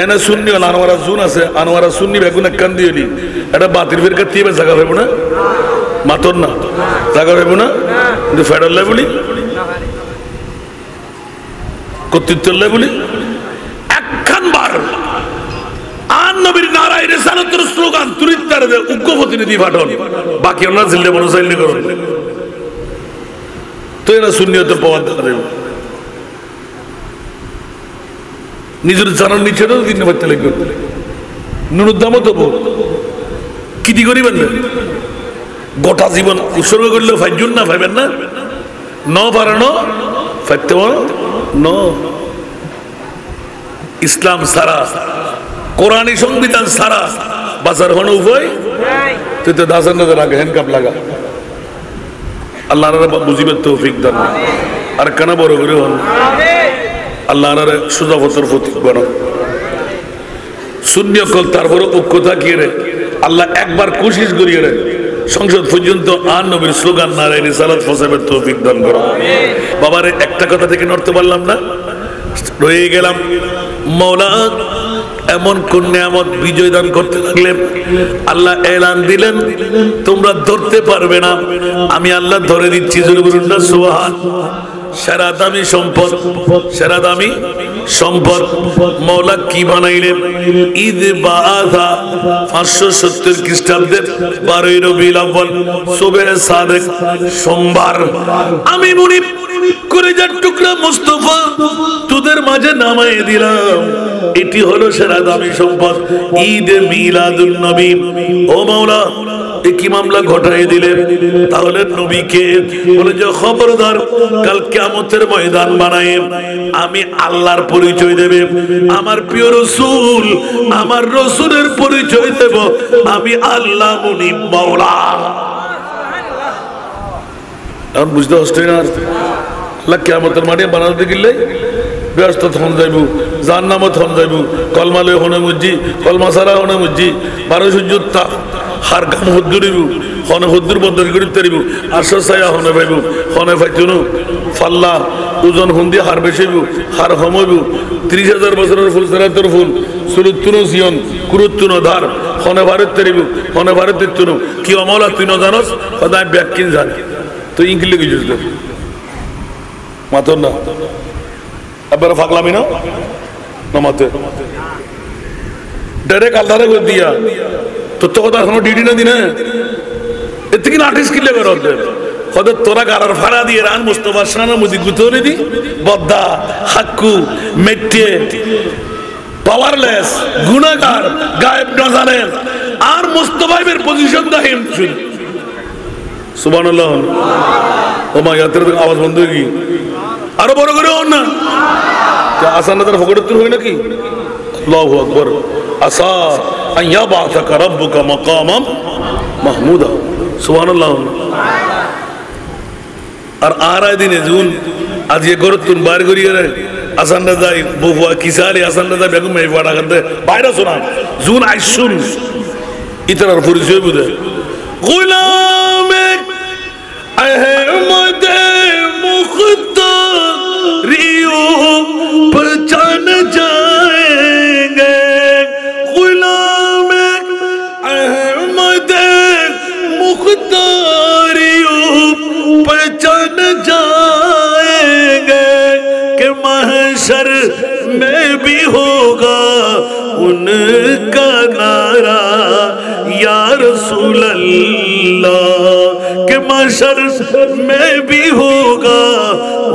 এনে সুন্নি হন আনোয়ারা জুন আছে আনোয়ারা সুন্নি বেগুন কান দিয়েলি এটা বাতিল ফের কাটিয়ে জায়গা পাইব না মাতর না জায়গা পাইব না কিন্তু ফেডার লাই বলি কর্তৃত্ব লাই বলি একখান বার আর নবীর নারায় রিসালাতের স্লোগান তুরিত্তার দে উগ্র প্রতিনিধি পাঠন বাকি আমরা জিল্লে বড় চাইলে করুন তো এরা সুন্নিয়ত পাওয়ার দেখা দেব নিজের জানার নিচে দিন বাচ্চা লাগবে নুনুর দামও তো কি দি করিবেন না গোটা জীবন উৎসর্গ করলে ফাইজুন না ফাইবেন না ন পারানো ফাইতে ন ইসলাম সারা কোরআনী সংবিধান সারা বাজার হন উভয় তুই তো দাসের নজর আগে হ্যান্ডকাপ লাগা আল্লাহ বুঝিবার তৌফিক দান আর কেন বড় করে হন আল্লাহ সুজা ফতর ফতিক বানো শূন্য কল তারপরে ঐক্য থাকিয়ে রে আল্লাহ একবার কোশিশ করিয়ে রে সংসদ পর্যন্ত আর নবীর স্লোগান নারায় রিসালাত ফসাবের তৌফিক দান করো বাবারে একটা কথা থেকে নড়তে পারলাম না রয়ে গেলাম মওলা এমন কোন নিয়ামত বিজয় দান করতে থাকলেন আল্লাহ এলান দিলেন তোমরা ধরতে পারবে না আমি আল্লাহ ধরে দিচ্ছি জোরে বলুন না সুবহান সেরা দামি সম্পদ সেরা দামি সম্পদ মওলা কি বানাইলেন ঈদ বাআসা 570 খ্রিস্টাব্দের 12 রবিউল আউয়াল সুবহে সাদেক সোমবার আমি মুনিব কলিজার টুকরা মুস্তাফা তোদের মাঝে নামায়ে দিলাম এটি হলো সেরা দামি সম্পদ ঈদ মিলাদুন নবী ও মাওলা কি মামলা ঘটায় দিলেন তাহলে নবীকে বলে যে খবরদার কাল কিয়ামতের ময়দান বানায় আমি আল্লাহর পরিচয় দেবে আমার প্রিয় রাসূল আমার রাসূলের পরিচয় দেব আমি আল্লাহ মুনিব মাওলা আর বুঝতে হচ্ছে না আল্লাহ কিয়ামতের মাঠে বানাতে গেলে ব্যস্ত থন যাইব জাহান্নামে থন যাইব কলমা লই হনে মুজি কলমা সারা হনে মুজি 12 যুদ্ধ হার গাম হদ্দুরিব হনে হদ্দুর বদর করিতে পারিব আরশ ছায়া হনে পাইব হনে পাইতুন ফাল্লা ওজন হুন্দি হার বেশিব হার হমইব 30000 বছরের ফুল সারাতর ফুল সুরুতুন সিয়ন কুরুতুন ধার হনে ভারত পারিব হনে ভারত তুন কি আমলা তুই ন জানোস খোদা ব্যাকিন জান তো ইংলিশ লিখে জুস মাতন না এবারে ফাগলামি না নমাতে ডাইরেক্ট আল্লাহরে করে দিয়া তো কথা কোনো ডিডি না দিনে এর থেকে আর্টিস্ট কিলে বের হতে কত তোরা গারার ফাড়া দিয়ে রান মুস্তফা শানা মুদি গুতরে দি বদ্দা হাক্কু মেটে পাওয়ারলেস গুনাহগার গায়েব না জানেন আর মুস্তফাইবের পজিশন দাহিম শুন সুবহানাল্লাহ ও মা ইয়াতের আওয়াজ বন্ধ হয়ে গই আরো বড় করে হন না আসানাদের ফকরতুর হয় নাকি আল্লাহু আকবার আসা আন ইয়াবাসাকা রাব্বুকা মাকামাম মাহমুদা সুবহানাল্লাহ আর আরাই দিনে জুন আজ এ করতুন বার করিয়ে রে আসানরা যাই বুয়া কিসারে আসানরা যাই বেগম এই পাড়া করতে বাইরে শোনা জুন আইসুন ইতরার পরিচয় বুঝে গোলামে আহমদ मुख्तारियों पहचान जाएंगे गुलाम अहमद मुख्तारियों पहचान जाएंगे कि महशर में भी होगा उनका नारा या रसूल अल्लाह के महशर में भी होगा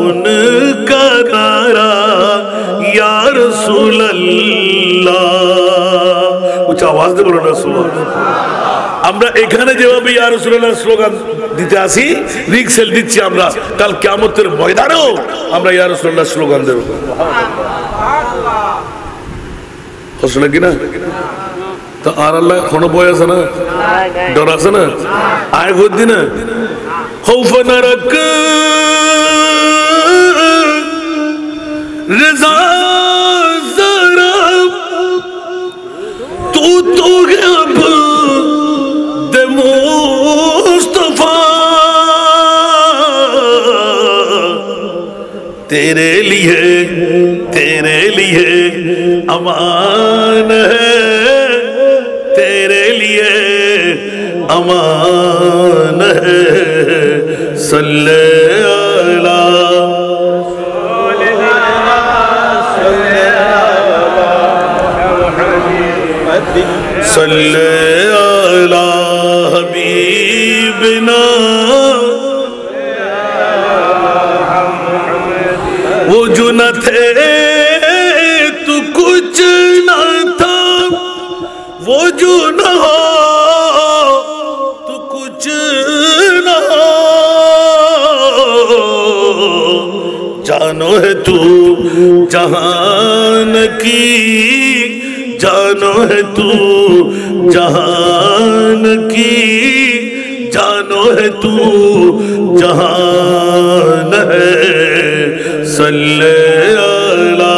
उनका नारा या रसूल अल्लाह उच्च आवाज दे बोलो ना सुबहान আমরা এখানে যেভাবে ইয়া রাসূলুল্লাহ স্লোগান দিতে আসি রিকসেল দিচ্ছি আমরা কাল কিয়ামতের ময়দানেও আমরা ইয়া রাসূলুল্লাহ স্লোগান দেব সুবহানাল্লাহ হসলে কি না তো আর আল্লাহ কোনো ভয় আছে না ডর আছে না আয় বুদ্ধি না খৌফ নরক রিজা জরা তু গব দে মুস্তাফা तेरे लिए अमान है तेरे लिए अमान है सल्ले अला सल्ले अला हबीबना वो जो न थे तो कुछ न था वो जो न हो तो कुछ न हो जानो है तू जहान की जानो है तू जहान की जानो है तू जहान है सल्ले अला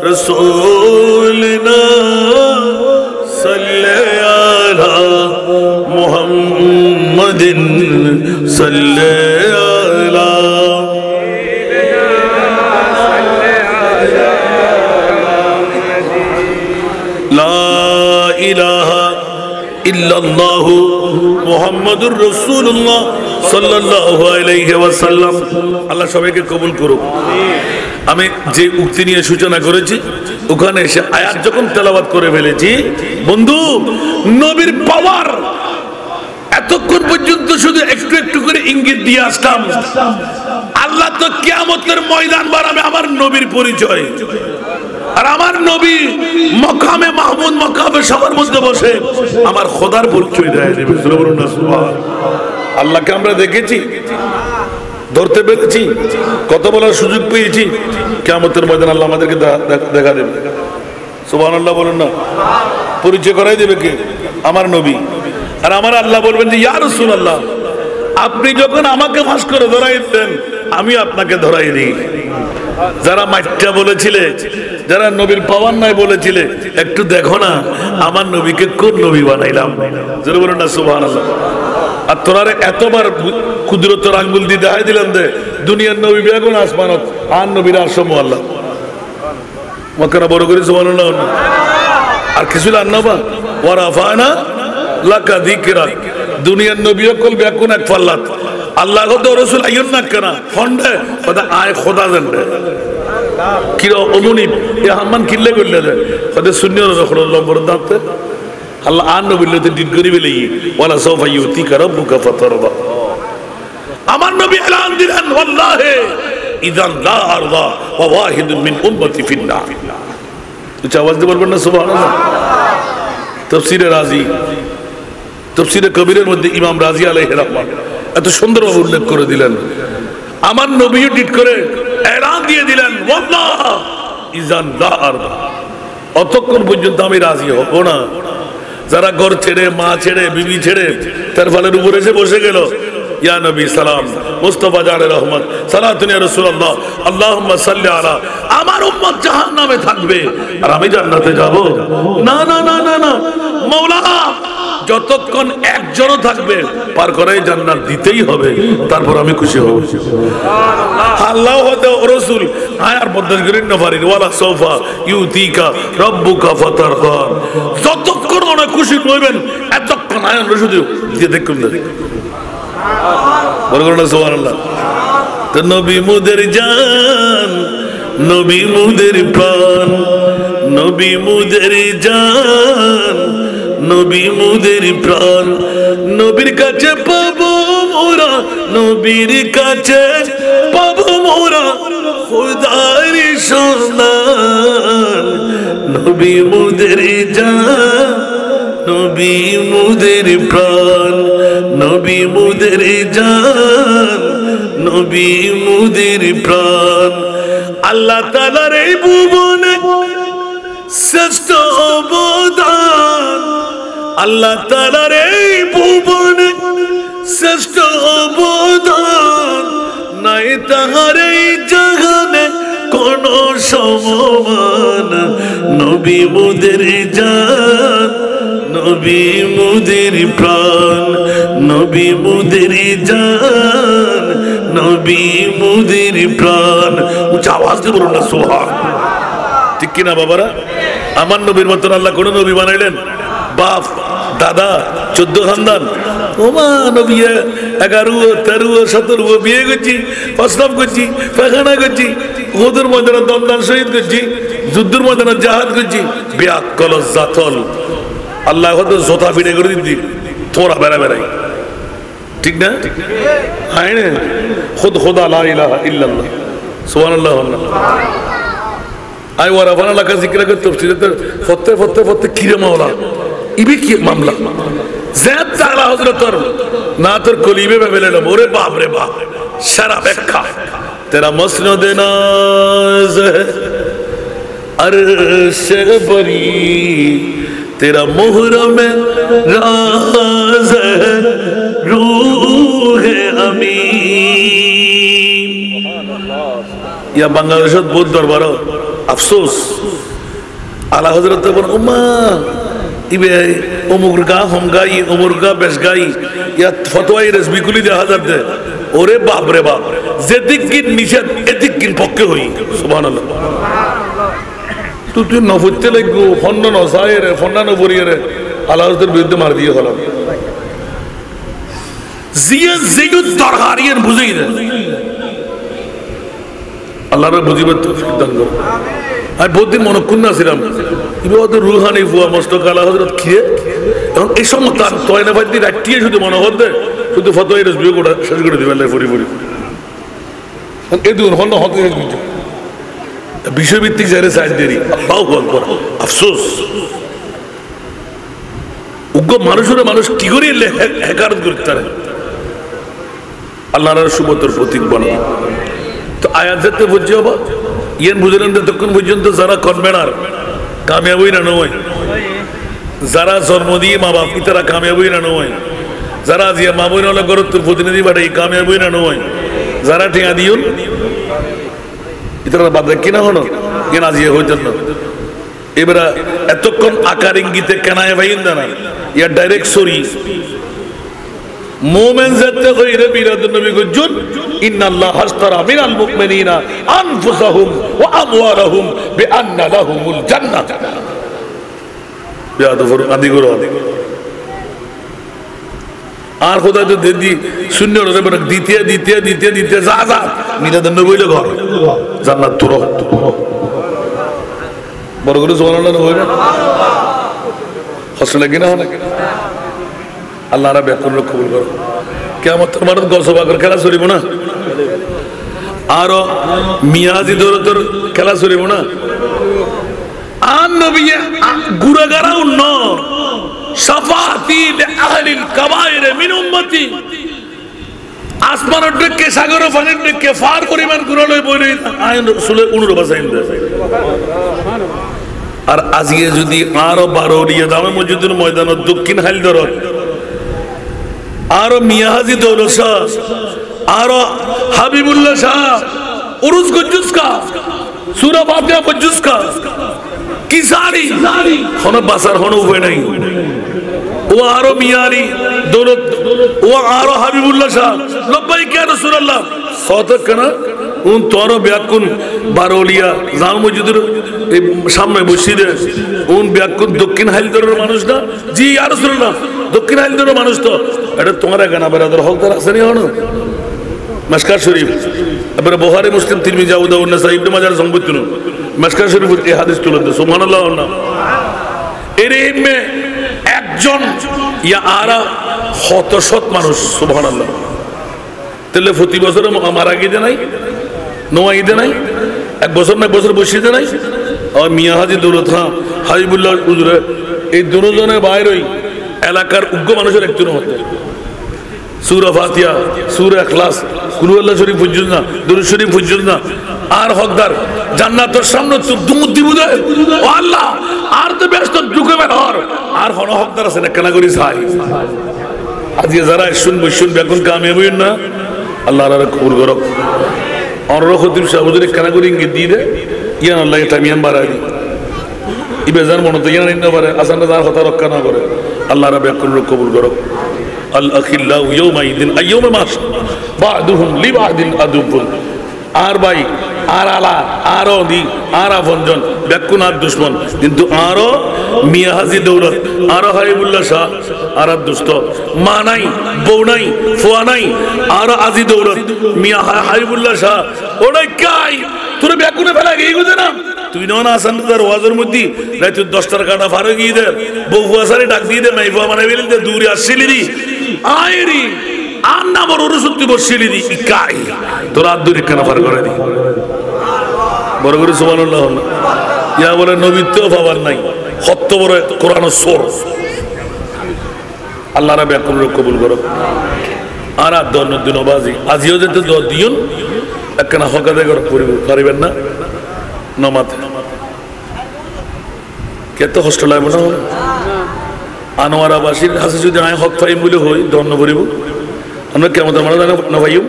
रसूलना सल्ले अला मुहम्मदिन सल्ले अला ला इलाहा इल्लल्लाहु मुहम्मदुर रसूलुल्लाह সাল্লাল্লাহু আলাইহি ওয়াসাল্লাম। আল্লাহ সবাইকে কবুল করুক। আমি যে উক্তি নিয়ে সূচনা করেছি ওখানে এসে আয়াত যখন তেলাওয়াত করে ফেলেছি, বন্ধু নবীর পাওয়ার এতক্ষণ পর্যন্ত শুধু একটু একটু করে ইঙ্গিত দিয়ে আসলাম। আল্লাহ তো কিয়ামতের ময়দান বাড়াবে আমার নবীর পরিচয়, আর আমার নবী মকামে মাহমুদ মকামে সবার মধ্যে বসে আমার খোদার পরিচয় দেয় দেবে। সুবহানাল্লাহ। আল্লাহকে আমরা দেখেছি, ধরতে পেরেছি, কত বলার সুযোগ পেয়েছি। কিয়ামতের ময়দান আল্লাহ আমাদেরকে দেখা দেবে। সুবহানাল্লাহ বলুন না। পরিচয় করাই দেবে কে? আমার নবী। আর আমার আল্লাহ বলবেন যে ইয়া রাসূলুল্লাহ, আপনি যখন আমাকে ফাঁস করে ধরাই দেন আমি আপনাকে ধরাই দিই। যারা মাইটটা বলেছিলে, যারা নবীর পাওয়ার নাই বলেছিলে, একটু দেখো না আমার নবীকে কোন নবী বানাইলাম। জোরে বলুন না সুবহানাল্লাহ। আর তোরা এতবার কুদরতের আঙ্গুল দিয়ে দেখাই দিলাম যে দুনিয়ার নবী বেগুন আসমানত আর নবীর আসমু আল্লাহ মক্কা বড় করে সুবহানাল্লাহ। আর কিছু আন্নাবা ওয়া রাফানা লাকা যিকরা, দুনিয়ার নবী কল বেগুন এক ফাল্লাত আল্লাহ তো রাসূল আইন না কেন ফন্ডে কথা আয় খোদা জানবে কি অমনি এ হামান কিল্লে করলে যায় কথা সুন্নিয়র রাসূলুল্লাহ বরদাতে আল্লাহ আর নবীতে ডিট করি বলেই ওয়ালা সাওফা ইউতিকা রাব্বুকা ফাতারদা। আমার নবী এলান দিলেন ওয়াল্লাহি ইযান লা আরদা ওয়া ওয়াহিদুন মিন উম্মতি ফিন্নার। উচ্চ আওয়াজ দিয়ে বলবেন না সুবহানাল্লাহ। তাফসীরে রাজি, তাফসীরে কবিরের মধ্যে ইমাম রাজি আলাইহির রহমান এত সুন্দরভাবে উল্লেখ করে দিলেন। আমার নবীও ডিট করে এলান দিয়ে দিলেন ওয়াল্লাহি ইযান লা আরদা, অতক্ষণ পর্যন্ত আমি রাজি হব না। যারা ঘর ছেড়ে, মা ছেড়ে, বিবি ছেড়ে তার ফালের উপরে এসে বসে গেল, ইয়া নবী সালাম, মুস্তাফা জানে রহমত, সালাতুন ইয়া রাসূলুল্লাহ, আল্লাহুম্মা সাল্লি আলা, আমার উম্মত জাহান্নামে থাকবে আর আমি জান্নাতে যাব। না না না না না, মাওলা যতক্ষণ একজনও থাকবে পার করে জান্নাত দিতেই হবে, তারপর আমি খুশি হব। আল্লাহ ও রাসূল আয়ার মধ্যে গরিন নফারিন ওয়ালা সাওফা ইউতিকা রাব্বুকা ফাতারদা, যতক্ষণ ওনা খুশি হইবেন এতক্ষণ আয়ান শুধু দিয়ে দেখুন না। বলুন না সুবহানাল্লাহ। তো নবী মুদের জান, নবী মুদের প্রাণ, নবী মুদের জান, নবী মুদের প্রাণ, নবীর কাছে পাবো মোরা, নবীর কাছে পাবো মোরা খোদার সন্ধান। নবী মুদের জান, নবী মুদের প্রাণ, নবী মুদের জান, নবী মুদের প্রাণ। আল্লাহ তাআলার এই ভুবনে শ্রেষ্ঠ অবদান, আল্লাহ তাআলার এই ভুবনে শ্রেষ্ঠ অবদান, নাই তাহার এই জাহানে কোন সমমান। নবী মুদের জান, নবী মুদের প্রাণ, নবী মুদের জান, নবী মুদের প্রাণ। উচ্চ আওয়াজ দিয়ে বলুন না সুবহানাল্লাহ। ঠিক কিনা বাবারা? আমার নবীর মতন আল্লাহ কোন নবী বানাইলেন? বাপ দাদা 14 খানদান, ওমা নবী 11 13 17 বিয়ে করছি, প্রস্তাব করছি, পায়খানা করছি, ওদের ময়দানে দমদান শহীদ করছি, যুদ্ধের ময়দানে জাহাদ করছি, বিয়াত কলস জাতল আল্লাহ হয়তো জোতা ফিরে করে দিচ্ছি তোরা বেড়া বেড়াই। ঠিক না? হ্যাঁ না, খুদ খোদা লা ইলাহা ইল্লাল্লাহ সুবহানাল্লাহ। আই ওরা বানা লাগা জিকির করে তফসিরে ফতে ফতে ফতে কিরে মাওলা ইবি কি মামলা জাত তাআলা হযরতর না তোর কলিবে বেবেলে ওরে বাপ রে বাপ সারা ব্যাখ্যা তেরা মসনদ নাজ अर्श बरी तेरा मुहर्रम राज है রূহে আমিন। ইয়া বাংলাদেশত বহুত দরবার আফসোস আলা হযরত বল উম্মা ইবে অমুক গা হম গাই অমুক গা বেশ গাই ইয়া ফতোয়াই রেসবিকুলি দে হাজার দে ওরে বাপ রে বাপ যেদিক কি নিষেধ এদিক কি পক্ষে হই সুবহানাল্লাহ। তুই নফুতে লাগবো ফন্না নসায় রে ফন্না নবরিয়ে রে আলা হযরতের বিরুদ্ধে মার দিয়ে হলাম জিয়া জিদুদ দরহারিয়ান বুঝাই দে আল্লাহর বুঝিবার তৌফিক দান করুন। আমি বহুদিন মনক্ষুণ না ছিলাম ইবাদত রুহানি ফুয়া মস্তক আলা হযরত খিয়ে এখন এই সময় তার তয়না ভাই দিয়ে রাখটিয়ে শুধু মনে হতে শুধু ফতোয়াই রেসবি কোটা শেষ করে দিবেন পরি পরি এই দুন হন হতে বিষয়ভিত্তিক যারে সাইড দেরি আল্লাহু আকবার আফসোস উগ্র মানুষের মানুষ কি করে হেকারত করতে পারে আল্লাহর সুবতর প্রতীক বানায়। তো আয়াত যেতে বুঝছে হবো ইয়েন বুঝলেন ততক্ষণ পর্যন্ত যারা কনভেনার কামিয়াবই না নয়, যারা জন্ম দিয়ে মা বাপ তারা কামিয়াবই না নয়, যারা জিয়া মা বই নাহলে গরত্তর প্রতিনিধি বাড়ে কামিয়াবই না নয়, যারা ঠেঙা দিও ইতারা বাদ কিনা হনো কেনা জিয়া হইতেন না। এবারে এতক্ষণ আকার ইঙ্গিতে কেনায় ভাই না ইয়া ডাইরেক্ট সরি মোমেন যাতে কইরে বিরাদুন নবী গুজন ইন্নাল্লাহ হাসতারা মিনাল মুমিনিনা আনফুসাহুম ওয়া আমওয়ালাহুম বিআন্না লাহুমুল জান্নাহ বিয়াদ ফর আদি গুরু আর খোদা তো দেদি শূন্য রে বড় দ্বিতীয় যা যা মিরাদুন নবী বইলে ঘর জান্নাত তোর বড় গুরু সুবহানাল্লাহ হই না হাসলে কিনা না আল্লাহ রাব্বুল আলামিন কবুল করো। কিয়ামতের মাঠে গসবাকর খেলা চলিব না আর মিয়াজি দৌলতর খেলা চলিব না আর নবী গুনাহগারাও ন শাফাতি লিআহলিল কাবায়ের মিন উম্মতি আসমানের দিকে সাগরের পানির দিকে ফার পরিমাণ গুনাহ লই বই আইন রাসূলের অনুরূপ আছেন। আর আজকে যদি আরো 12 দিয়ে দামে মসজিদের ময়দানের দক্ষিণ হাইলদরত আরো মিয়াজি দৌলত শাহ আরো হাবিবুল্লাহ শাহ উরুস গজ্জুসকা সূরা ফাতিহা গজ্জুসকা কি সারি কোন বাসার কোন উপায় নাই ও আরো মিয়ারি দৌলত ও আরো হাবিবুল্লাহ শাহ লব্বাইক ইয়া রাসূলুল্লাহ সতক না উন তোর ব্যাকুন বারোলিয়া জাল মসজিদের সামনে বসিয়ে উন ব্যাকুন দক্ষিণ হাইলদরের মানুষ না জি ইয়া রাসূলুল্লাহ দক্ষিণ হাইলদরের মানুষ তো এটা তোমার গানা বেরাদর হকদার আছে নি হনো মশকার শরীফ এবারে বুখারী মুসলিম তিরমিজি আবু দাউদ নাসাই ইবনে মাজাহ সংবুদ্ধন মশকার শরীফ এই হাদিস তুলতে সুবহানাল্লাহ এর মে একজন ইয়া আরা শত মানুষ সুবহানাল্লাহ তাহলে প্রতি বছর মারা গিয়ে নাই নোয়া ঈদে নাই এক বছর না বছর বসিয়ে নাই আর মিয়া হাজি দৌলত হ্যাঁ হাবিবুল্লাহ হুজুরে এই দুজনের বাইরেই এলাকার উগ্র মানুষের একজন হতে সূরা ফাতিহা সূরা ইখলাস কুল আল্লাহ শরীফ পর্যন্ত না দুরূদ শরীফ পর্যন্ত না আর হকদার জান্নাতের সামনে তো দুমুদ দিবুদে ও আল্লাহ আর তো ব্যস্ত ঢুকে বের হর আর হন হকদার আছে না কেনা করি চাই আজকে যারা শুনবে এখন কামিয়াব হইন না আল্লাহ আর কবুল করো আর খতিব সাহেব হুজুরে কেনা করি ইঙ্গিত দিয়ে দে ইয়ান আল্লাহ এটা মিয়ান বাড়াই ইবেজার মনে তো ইয়ান ইন্ন পারে আসানটা যার কথা রক্ষা না করে আল্লাহ রাব্বুল আলামিন কবুল করো। আল আখিল্লাহু ইয়াওমাইদিন আইয়ামা মাস বা'দুহুম লিবা'দিন আদুবুন আর ভাই আর আলা আরো দি আর আপনজন বেকুন আর দুশমন কিন্তু আরো মিয়া হাজি দৌলত আরো হাবিবুল্লাহ শাহ আর দুষ্ট মা নাই বউ নাই ফুয়া নাই আর আজি দৌলত মিয়া হাবিবুল্লাহ শাহ ওটাই কাই তোর বেকুনে ফেলা গিয়ে গুজে না তুই না আসান তার ওয়াজের মধ্যে রাত 10টার কাটা ফারো গিয়ে দে বউ ফুয়াসারে ডাক দিয়ে দে মাইফা মানে বেলিন দে দূরে আসছিলি দি আইরি আর না বড় রসুত্তি বসছিলি দি কাই তোর আর দূরে কেন ফার করে দি বড় করে সুবহানাল্লাহ ইয়া বলে নবীত্ব পাবার নাই কত বড় কোরআনের সোর আল্লাহ রাব্বুল আলামিন কবুল করো। আর দন্ন দিনবাজি আজিও যেতে দিন একখানা হকাদে করে পারিবেন না নমাতে কত কষ্ট লাগবে না আনোয়ারাবাসীর কাছে যদি আয় হক পাইম বলে হই দন্ন করিব আমরা কেমন মানে জানো না ভাইও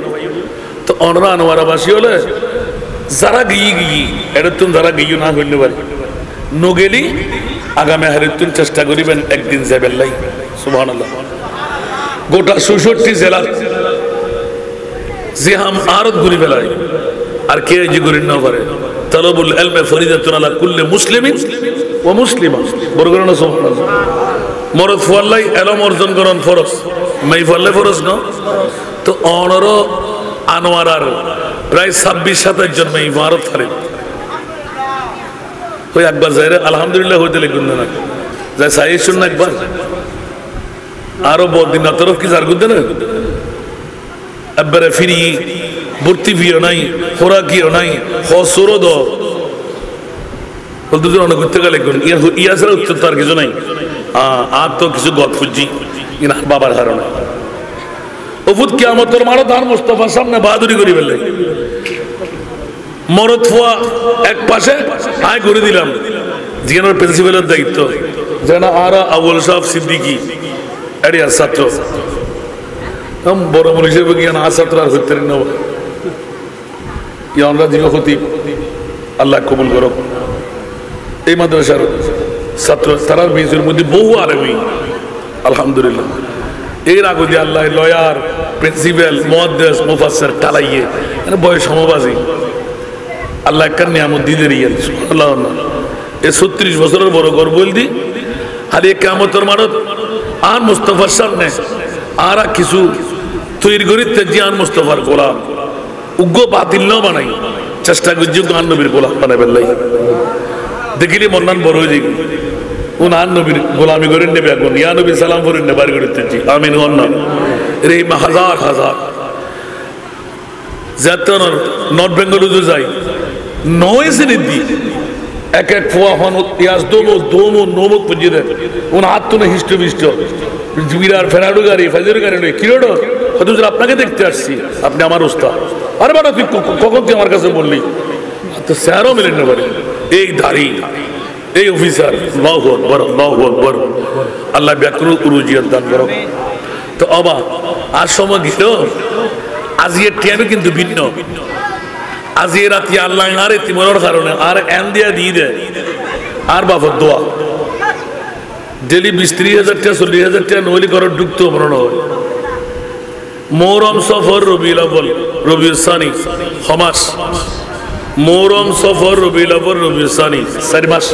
তো অনরা আনোয়ারাবাসী হলে যারা গিয়ে এটা তুমি যারা গিয়ে না করতে পারি নগেলি আগামী হারিতুন চেষ্টা করিবেন একদিন যাবেন লাই সুবহানাল্লাহ গোটা ৬৬ জেলার যে হাম আরত ঘুরি বেলায় আর কে যে ঘুরি না পারে তালাবুল ইলমে ফরিদাতুন আলা কুল্লি মুসলিমিন ওয়া মুসলিমা বরগণ সুবহানাল্লাহ মরদ ফুয়াল্লাই এলম অর্জন করন ফরজ মাই ফলে ফরজ না তো অনর আনোয়ারার প্রায় ২৬-২৭ জন মাই মারত ফারে ওই একবার যাইরে আলহামদুলিল্লাহ হইতে লিখুন না যাই সাই শুন না একবার আরো বহুদিন না তরফ কি জার গুদে না একবারে ফিরি ভর্তি ফিও নাই খোরাকিও নাই হসরও দ বলতে অনেক ঘুরতে গেলে ইয়া ছাড়া উত্তর তার কিছু নাই আর তো কিছু গদ ফুজি কিনা বাবার হারণে ওফুদ কিয়ামতের মারো তার মুস্তাফার সামনে বাহাদুরি করি ফেললে মরদ ফুয়া এক পাশে আয় করে দিলাম যেন প্রিন্সিপালের দায়িত্ব যেন আর আবুল সাহেব সিদ্দিকী এরিয়ার ছাত্র বড় মনে হিসেবে গিয়ে আর ছাত্র আর হইতে নেব আমরা দীর্ঘ ক্ষতি আল্লাহ কবুল করো এই মাদ্রাসার ছাত্র তারার মেয়েদের মধ্যে বহু আলেমী আলহামদুলিল্লাহ এর আগে দিয়ে আল্লাহ লয়ার প্রিন্সিপাল মুহাদ্দিস মুফাসসির টালাইয়ে মানে বয়স সমবাজি আল্লাহ একটা নিয়ামত দিয়ে দিয়েন সুবহানাল্লাহ এই ৩৬ বছরের বড় গর্ব বলদি আর এই কিয়ামতের মানত আর মুস্তাফার সামনে আর কিছু তৈরি করি তেজিয়ান মুস্তাফার গোলাম উগ্র বাতিল না বানাই চেষ্টা করছি গান নবীর গোলাম বানাবেন লাই দেখিলে মন্নান বড় হয়ে যাই ও নান নবীর গোলামি করেন নেবে এখন ইয়া নবী সালাম করেন নেবার করে তেজি আমিন হন্না রে হাজার হাজার যাত্রার নর্থ বেঙ্গল যাই নয় সিনিদি এক এক ফোয়া হন ইয়াস দোমো নোমক পুঁজি দেয় ওন হাত তো না হিষ্ট বিরার ফেরাডো গাড়ি ফাজের গাড়ি নয় কিরোডো হয়তো আপনাকে দেখতে আসছি আপনি আমার ওস্তাদ আরে বাবা তুই কখন তুই আমার কাছে বললি তো স্যারও মিলেন না পারে এই দাড়ি এই অফিসার আল্লাহু আকবার আল্লাহ ব্যাকরু উরুজিয়াত দান করো তো অবা আর সময় গেল আজ এর টিয়ানো কিন্তু ভিন্ন আজ এ রাতি আল্লাহ আর তিমরার কারণে আর এন দিয়া দিয়ে দেয় আর বাবার দোয়া ডেলি ২০-৩০ হাজার টাকা ৪০,০০০ টাকা নইলে করার ঢুকতো মনে হয় মোহরম সফর রবিউল আউয়াল রবিউল সানি হমাস মোহরম সফর রবিউল আউয়াল রবিউল সানি ৪ মাস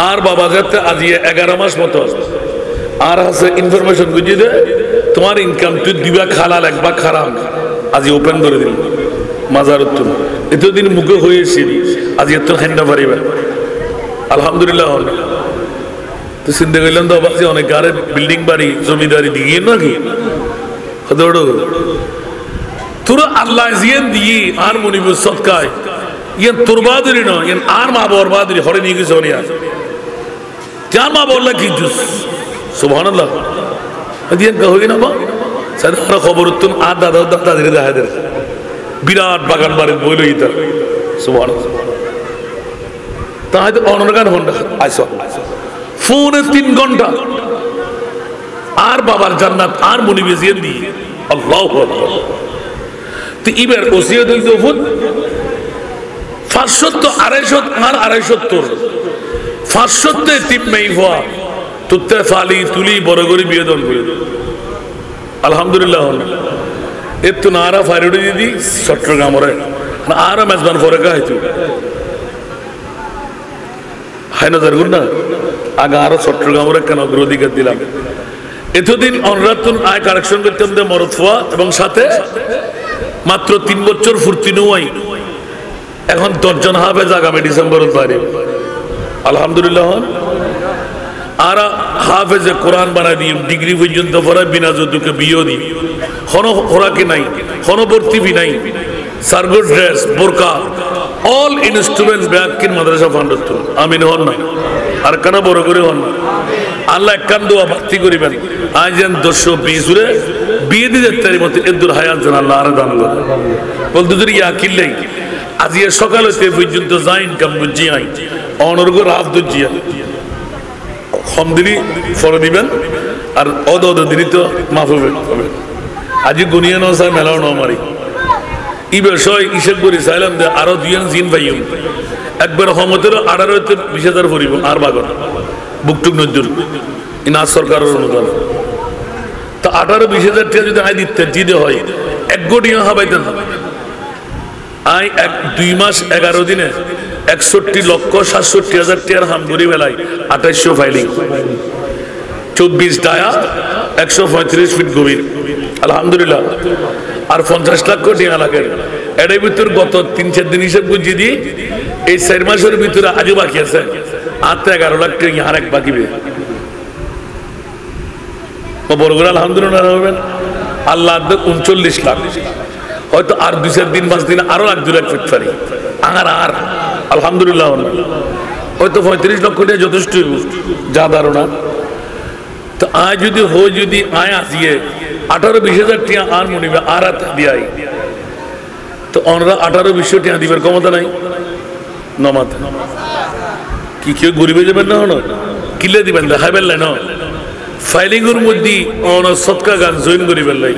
আর বাবা যাতে আজ ১১ মাস মতো আর আছে ইনফরমেশন বুঝিয়ে দেয় তোমার ইনকাম তুই দিবা খালাল একবার খারাপ আজ ওপেন করে দিল মাজার উত্তর এতদিন মুখে হয়েছিল আজ এত খান্না পারিবা আলহামদুলিল্লাহ তো চিন্তা করলাম তো অবাক অনেক আরে বিল্ডিং বাড়ি জমিদারি দিয়ে নাকি তোরা আল্লাহ জিয়েন দিয়ে আর মনিবুর সৎকায় ইয়ান তোর বাদুরি নয় ইয়ান আর মা বর বাদুরি হরে নিয়ে গেছে অনিয়া যার মা বললা কি জুস সুবহানাল্লাহ দিয়েন হই না বা সাধারণ খবর উত্তম আর দাদা দাদির দেখা দেয় বিরাট বাগান বাড়ির বইল ইতার সুবহানাল্লাহ তাই তো অনগান হন্ডা আইসো ফোনে ৩ ঘন্টা আর বাবার জান্নাত আর মনি বেজিয়ে দি আল্লাহু আকবার তো ইবার ওসিয়ত হইতো ফুট ৫০০ ২৫০ আর ২৫০ ৫০০ তিপ মেই হওয়া তুতে ফালি তুলি বড় করে বিয়ে দন করে আলহামদুলিল্লাহ এত নারা ফাইরুডি দিদি চট্টগ্রামরে আর মেজবান ফরেকা হইতো হাই নজর গুণ না আগে আরো চট্টগ্রামরে কেন অগ্রাধিকার দিলাম এতদিন অনরাতুন আয় কালেকশন করতে আমাদের মরদফুয়া এবং সাথে মাত্র ৩ বছর ফুর্তি নয় এখন ১০ জন হাফেজ আগামী ডিসেম্বর পারে আলহামদুলিল্লাহ আর হাফেজে কোরআন বানাই দিই ডিগ্রি পর্যন্ত পড়ায় বিনা যৌতুকে বিয়েও দিই কোনো খোরাকি নাই কোনো ভর্তি বি নাই সার্গো ড্রেস বোরকা অল ইনস্ট্রুমেন্ট ব্যাগ কিন মাদ্রাসা ফান্ড আমিন হন না আর কেন বড় করে হন না আল্লাহ একখান দোয়া ভর্তি করিবেন আজ যেন ২২০ বিয়ে দিয়ে তার মতো এদুর হায়াত যেন আল্লাহ আরো দান করে বলতে যদি ইয়া কিনলেই আজ এ সকাল হতে পর্যন্ত যা ইনকাম বুঝি আই অনর্গ রাত দুজিয়া কম দিনই ফলো দিবেন আর অদ দিনই তো মাফ হবে আজি গুনিয়ে নসাই মেলাও নমারি এই বিষয় ইসেক করি চাইলাম যে আরো দুজন জিন পাইম একবার হমতের 18-20,000 পরিব আর বাগন বুকটুক নজর ইনা সরকারের অনুদান তো 18-20,000 টাকা যদি আয় দিতে হয় 1 কোটি হাবাইতেন আই 2 মাস 11 দিনে 61,67,000 টাকার হাম করি বেলায় 2800 ফাইলিং 24 ডায়া 135 ফিট গভীর আলহামদুলিল্লাহ আর 50 লাখ টাকা লাগে এর ভিতর গত 3-4 দিন হিসাব বুঝিয়ে দিই এই 4 মাসের ভিতরে আজও বাকি আছে 11 লাখ টাকা আর এক বাকি বড় করে আলহামদুলিল্লাহ হবেন আল্লাহ 39 লাখ হয়তো আর 2-4 দিন 5 দিন আরো 1-2 লাখ ফিট পারি আর আলহামদুলিল্লাহ হয়তো 35 লক্ষ টাকা যথেষ্ট যা ধারণা তো আয় যদি হয় যদি আয় আসিয়ে 18-20,000 টাকা আর মনিবে আর দিয়াই তো ওনারা 18-20 টাকা দিবার ক্ষমতা নাই নমাতে কি কেউ গরিবে যাবেন না হন কিলে দিবেন দেখাইবেন না ফাইলিং এর মধ্যে ওনার সৎকা গান জয়েন করিবেন লাই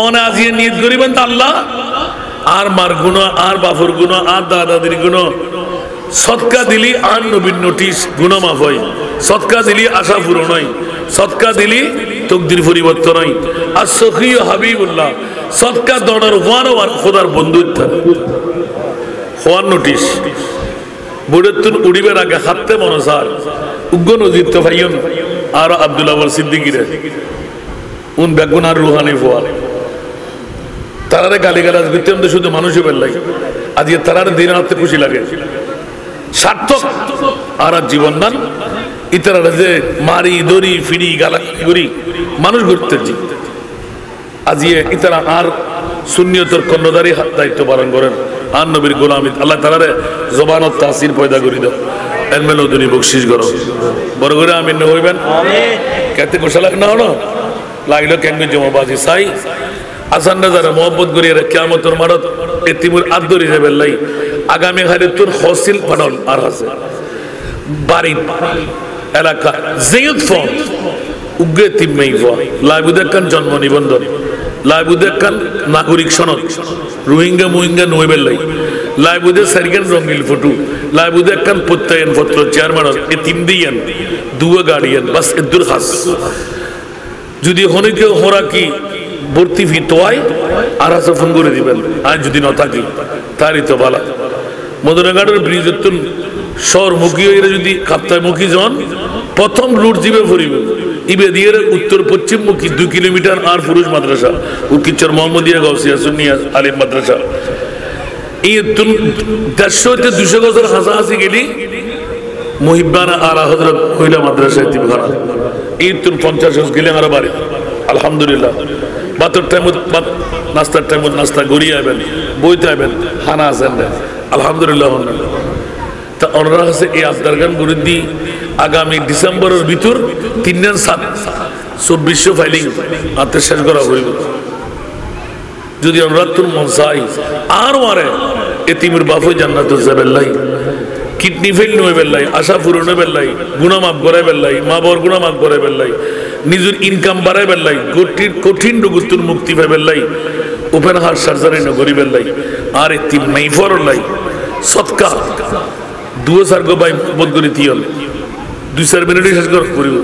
ওনা আজিয়ে নিয়ত করিবেন তো আল্লাহ আর মার গুণ আর বাফর গুণ আর দাদাদির গুণ সৎকা দিলি আর নবীন নোটিশ গুণা মাফ হয় সৎকা দিলি আশা পূরণ হয় সৎকা দিলি তকদির পরিবর্তন হয় আর সখী হাবিবুল্লাহ সৎকা দড়ার হওয়ার আর খোদার বন্ধুত্ব হওয়ার নোটিশ বুড়েতুন উড়িবের আগে হাতে মনসার উগ্র নজির তো ভাইয়ন আর আব্দুল্লাহ সিদ্দিকিরে উন বেগুন আর রুহানি ফোয়াল তারারে গালিগালাজ করতে শুধু মানুষই বেল্লাই আজকে তারার দিন হাতে খুশি লাগে সার্থক আর জীবন দান ইতারা যে মারি দড়ি ফিরি গালাগুড়ি মানুষ ঘুরতে আজিয়ে ইতারা আর সুন্নিয়তের কর্ণধারী দায়িত্ব পালন করেন আর নবীর গোলামি আল্লাহ তারারে জবানত তাসির পয়দা করি দাও এলমেল দুনি বকশিস করো বড় করে আমিন হইবেন কেতে কোশালাক না হলো লাগলো কেমন জমাবাজি চাই আসান যারা মোহাম্মত করিয়ে কিয়ামতের মারত এতিমুর আদরি যাবে লাই আগামী হারে তোর হসিল ফানল আর আছে বাড়ি এলাকা জিয়ুত ফোন উগ্রে তিম্মেই ফোন লাইবুদেকান জন্ম নিবন্ধন লাইবুদেকান নাগরিক সনদ রোহিঙ্গা মুহিঙ্গা নইবেল লাই লাইবুদে সারিগান রঙিল ফটো লাইবুদেকান প্রত্যয়ন পত্র চেয়ারম্যান এ তিন দিয়ান দুয়া গাড়িয়ান বাস এদুর খাস যদি হনে কেউ হরা কি ভর্তি ফি তোয়াই আর আছে ফোন করে দিবেন আর যদি না থাকি তারই তো ভালো মদনাঘাটের ব্রিজ শহরমুখী এরা যদি কাপ্তায়মুখী যান প্রথম রুট জিবে ফুরিব ইবে দিয়ে উত্তর পশ্চিম মুখী 2 কিলোমিটার আর পুরুষ মাদ্রাসা উকিচর মোহাম্মদিয়া গাউসিয়া সুন্নিয়া আলিম মাদ্রাসা এই 150-200 গজের হাসাহাসি গেলি মুহিব্বানা আলা হযরত মহিলা মাদ্রাসা এতিমখানা এই 50 গজ গেলে আর বাড়ি আলহামদুলিল্লাহ বাতর টাইম নাস্তার টাইম নাস্তা গড়িয়ে আইবেন বইতে আইবেন হানা আছেন আলহামদুলিল্লাহ তা ওনারা কাছে এই আফতার গান গুরুদ্দি আগামী ডিসেম্বরের ভিতর 3-7-2400 ফাইলিং আত্মের শেষ করা হইব যদি ওনারা তোর মন চাই আর মারে এতিমের বাপই জান্নাতুল যাবেল্লাই কিডনি ফেল নয় বেল্লাই আশা পূরণ বেল্লাই গুণা মাফ করাই বেল্লাই মা বাবার গুণা মাফ করাই বেল্লাই নিজের ইনকাম বাড়াই বেল্লাই কঠিন রোগতুর মুক্তি পাই বেল্লাই ওপেন হার্ট সার্জারি নগরী বেল্লাই আর এতিম নাই ফরলাই সৎকা দুও সার্গ বাই মহব্বত করি তিয়ল 2-4 মিনিটে শেষ করিব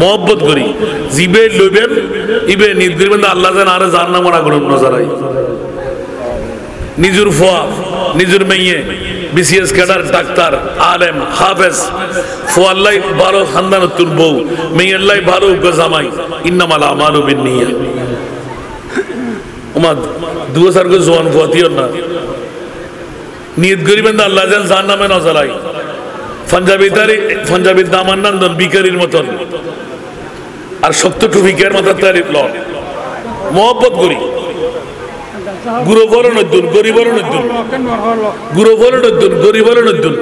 মহব্বত করি জিবে লইবেন ইবে নির্দিবেন আল্লাহ জান আর জান নাম আগ্রহ নজরাই নিজের ফোয়া নিজের মেয়ে বিসিএস ক্যাডার ডাক্তার আলেম হাফেজ ফোয়াল্লাই ভালো খানদান তুর বউ মেয়েল্লাই ভালো জামাই ইন্নামাল আমালু বিন্নিয়া ওমা দুও সার্গ জোয়ান ফোয়া তিয়ল না নিয়ত করিবেন আল্লাহ জান জান নামে নজরাই পাঞ্জাবির দামান নান্দন বিকারির মতন আর শক্ত টুফিকের মাথার তারিফ ল মহব্বত করি গুরু বরণ উদ্দুন গরিবর উদ্দুন গুরু বরণ উদ্দুন গরিবর উদ্দুন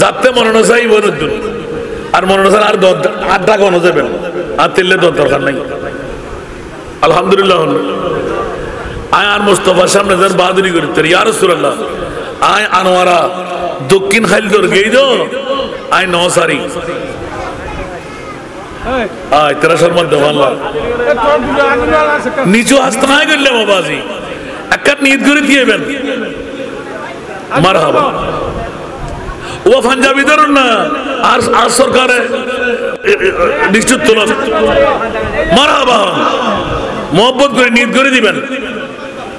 যাতে মনন চাই বন উদ্দুন আর মনন চাই আর 8 টাকা মনে যাবেন আর তেলে দরকার নাই আলহামদুলিল্লাহ আয় আর মুস্তফার সামনে যান বাহাদুরি করিতে ইয়া রাসূলুল্লাহ আয় আনোয়ারা দক্ষিণ খাইলদর গেই দো আয় নসারি আয় তেরা শর্মা দেওয়াল্লাহ নিচু হাসতে নাই করলে বাবাজি একটা নিয়ত করে দিয়েবেন মারহাবা ও পাঞ্জাবি ধরুন না আর সরকারে নিশ্চিত তোলা মারহাবা মোহব্বত করে নিয়ত করে দিবেন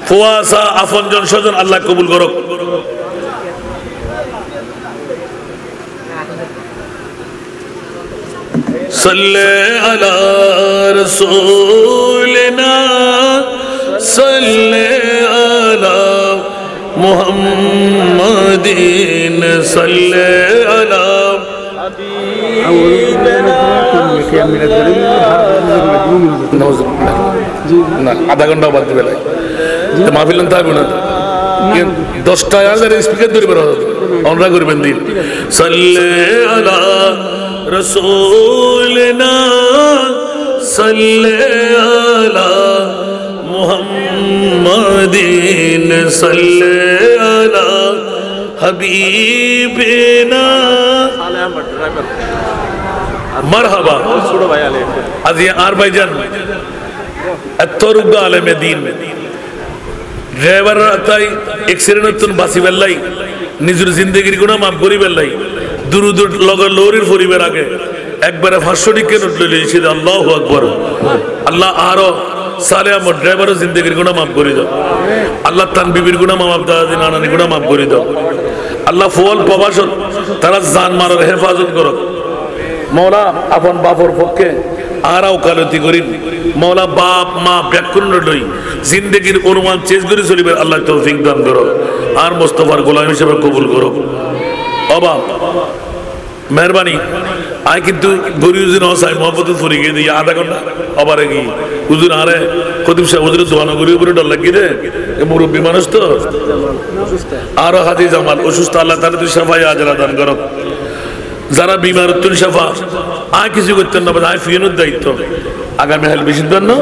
ফুয়াসা আপনজন স্বজন আল্লাহ কবুল করুক صلی علی رسولنا صلی علی محمد صلی علی আধা ঘন্টা বাদ দিবে মাহফিল থাকবে না 10টা স্পিকার ধরে বের অনরা করবেন দিন সাল্লে আলা رسولنا صلی علی محمد صلی علی حبیبنا مرحبا از یہ آر بھائی جان اتورگا علیہ دین ড্রাইভার তাই এক্সিডেন্ট বাসি বেল্লাই নিজের জিন্দগির গুণা মাফ করি বেল্লাই দুরুদ লগর লরির পরিবার আগে একবারে 500 টিকে নোট লইছি আল্লাহু আকবার আল্লাহ আরো সালে আমার ড্রাইভারের জিন্দগির গুনাহ মাফ করে দাও আল্লাহ তান বিবির গুনাহ মাফ দাও দিন আনানি গুনাহ মাফ করে দাও আল্লাহ ফুল প্রবাসন তারা জান মারার হেফাজত করো মওলা আপন বাপর পক্ষে আর ওকালতি করি মওলা বাপ মা ব্যাকুল লই জিন্দগির অনুমান চেঞ্জ করে চলিবে আল্লাহ তৌফিক দান করো আর মুস্তাফার গোলাম হিসেবে কবুল করো অবাব মেহরবানি আই কিন্তু গরিউজিন হসাই মোহাম্মদ ফুরি গিয়ে দিয়ে আধা ঘন্টা আবারে কি হুজুর আরে খতিব সাহেব হুজুর দোয়ানো গরিব উপরে ডর লাগিয়ে দে মুরব্বী মানুষ তো আরো হাতি জামাল অসুস্থ আল্লাহ তাআলা তুই শাফাই আজরা দান করো যারা বিমার তুল শাফা আই কিছু করতেন না আই ফিয়েনোর দায়িত্ব আগামী হাল বেশি দেন না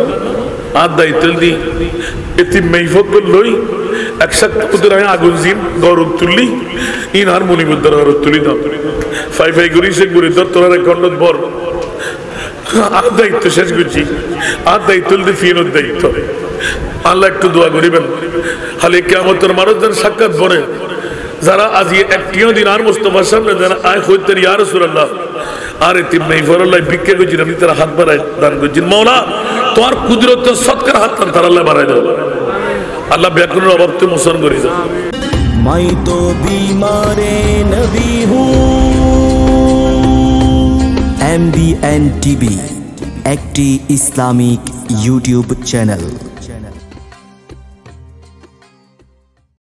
আর দায়িত্ব দি এটি মেইফক লই একসাথে ওদের আগুন জিন গরম তুললি ইন আর মনিবুদ্দার গরম তুলি দাও ফাই ফাই করি সে গুড়ি ধর তোরা খন্ডত বর আর দায়িত্ব শেষ করছি আর দায়িত্ব দি ফিয়েনোর দায়িত্ব আল্লাহ একটু দোয়া করিবেন হালে কিয়ামতের মানুষদের সাক্ষাৎ বনে যারা আজ একটিও দিন আর মুস্তাফার সামনে যারা আয় হইতেন ইয়া রাসূলুল্লাহ আর এতিম নেই ফরল্লাহ ভিক্ষা করছি আমি তারা হাত বাড়াই দান করছি মওলা তোমার কুদরত সৎকার হাত তার আল্লাহ বাড়াই দাও আল্লাহ ব্যাকুলের অভাব তো মোচন করে দাও मैं तो बीमारे नबी हूँ MBN TV একটি ইসলামিক ইউটিউব চ্যানেল।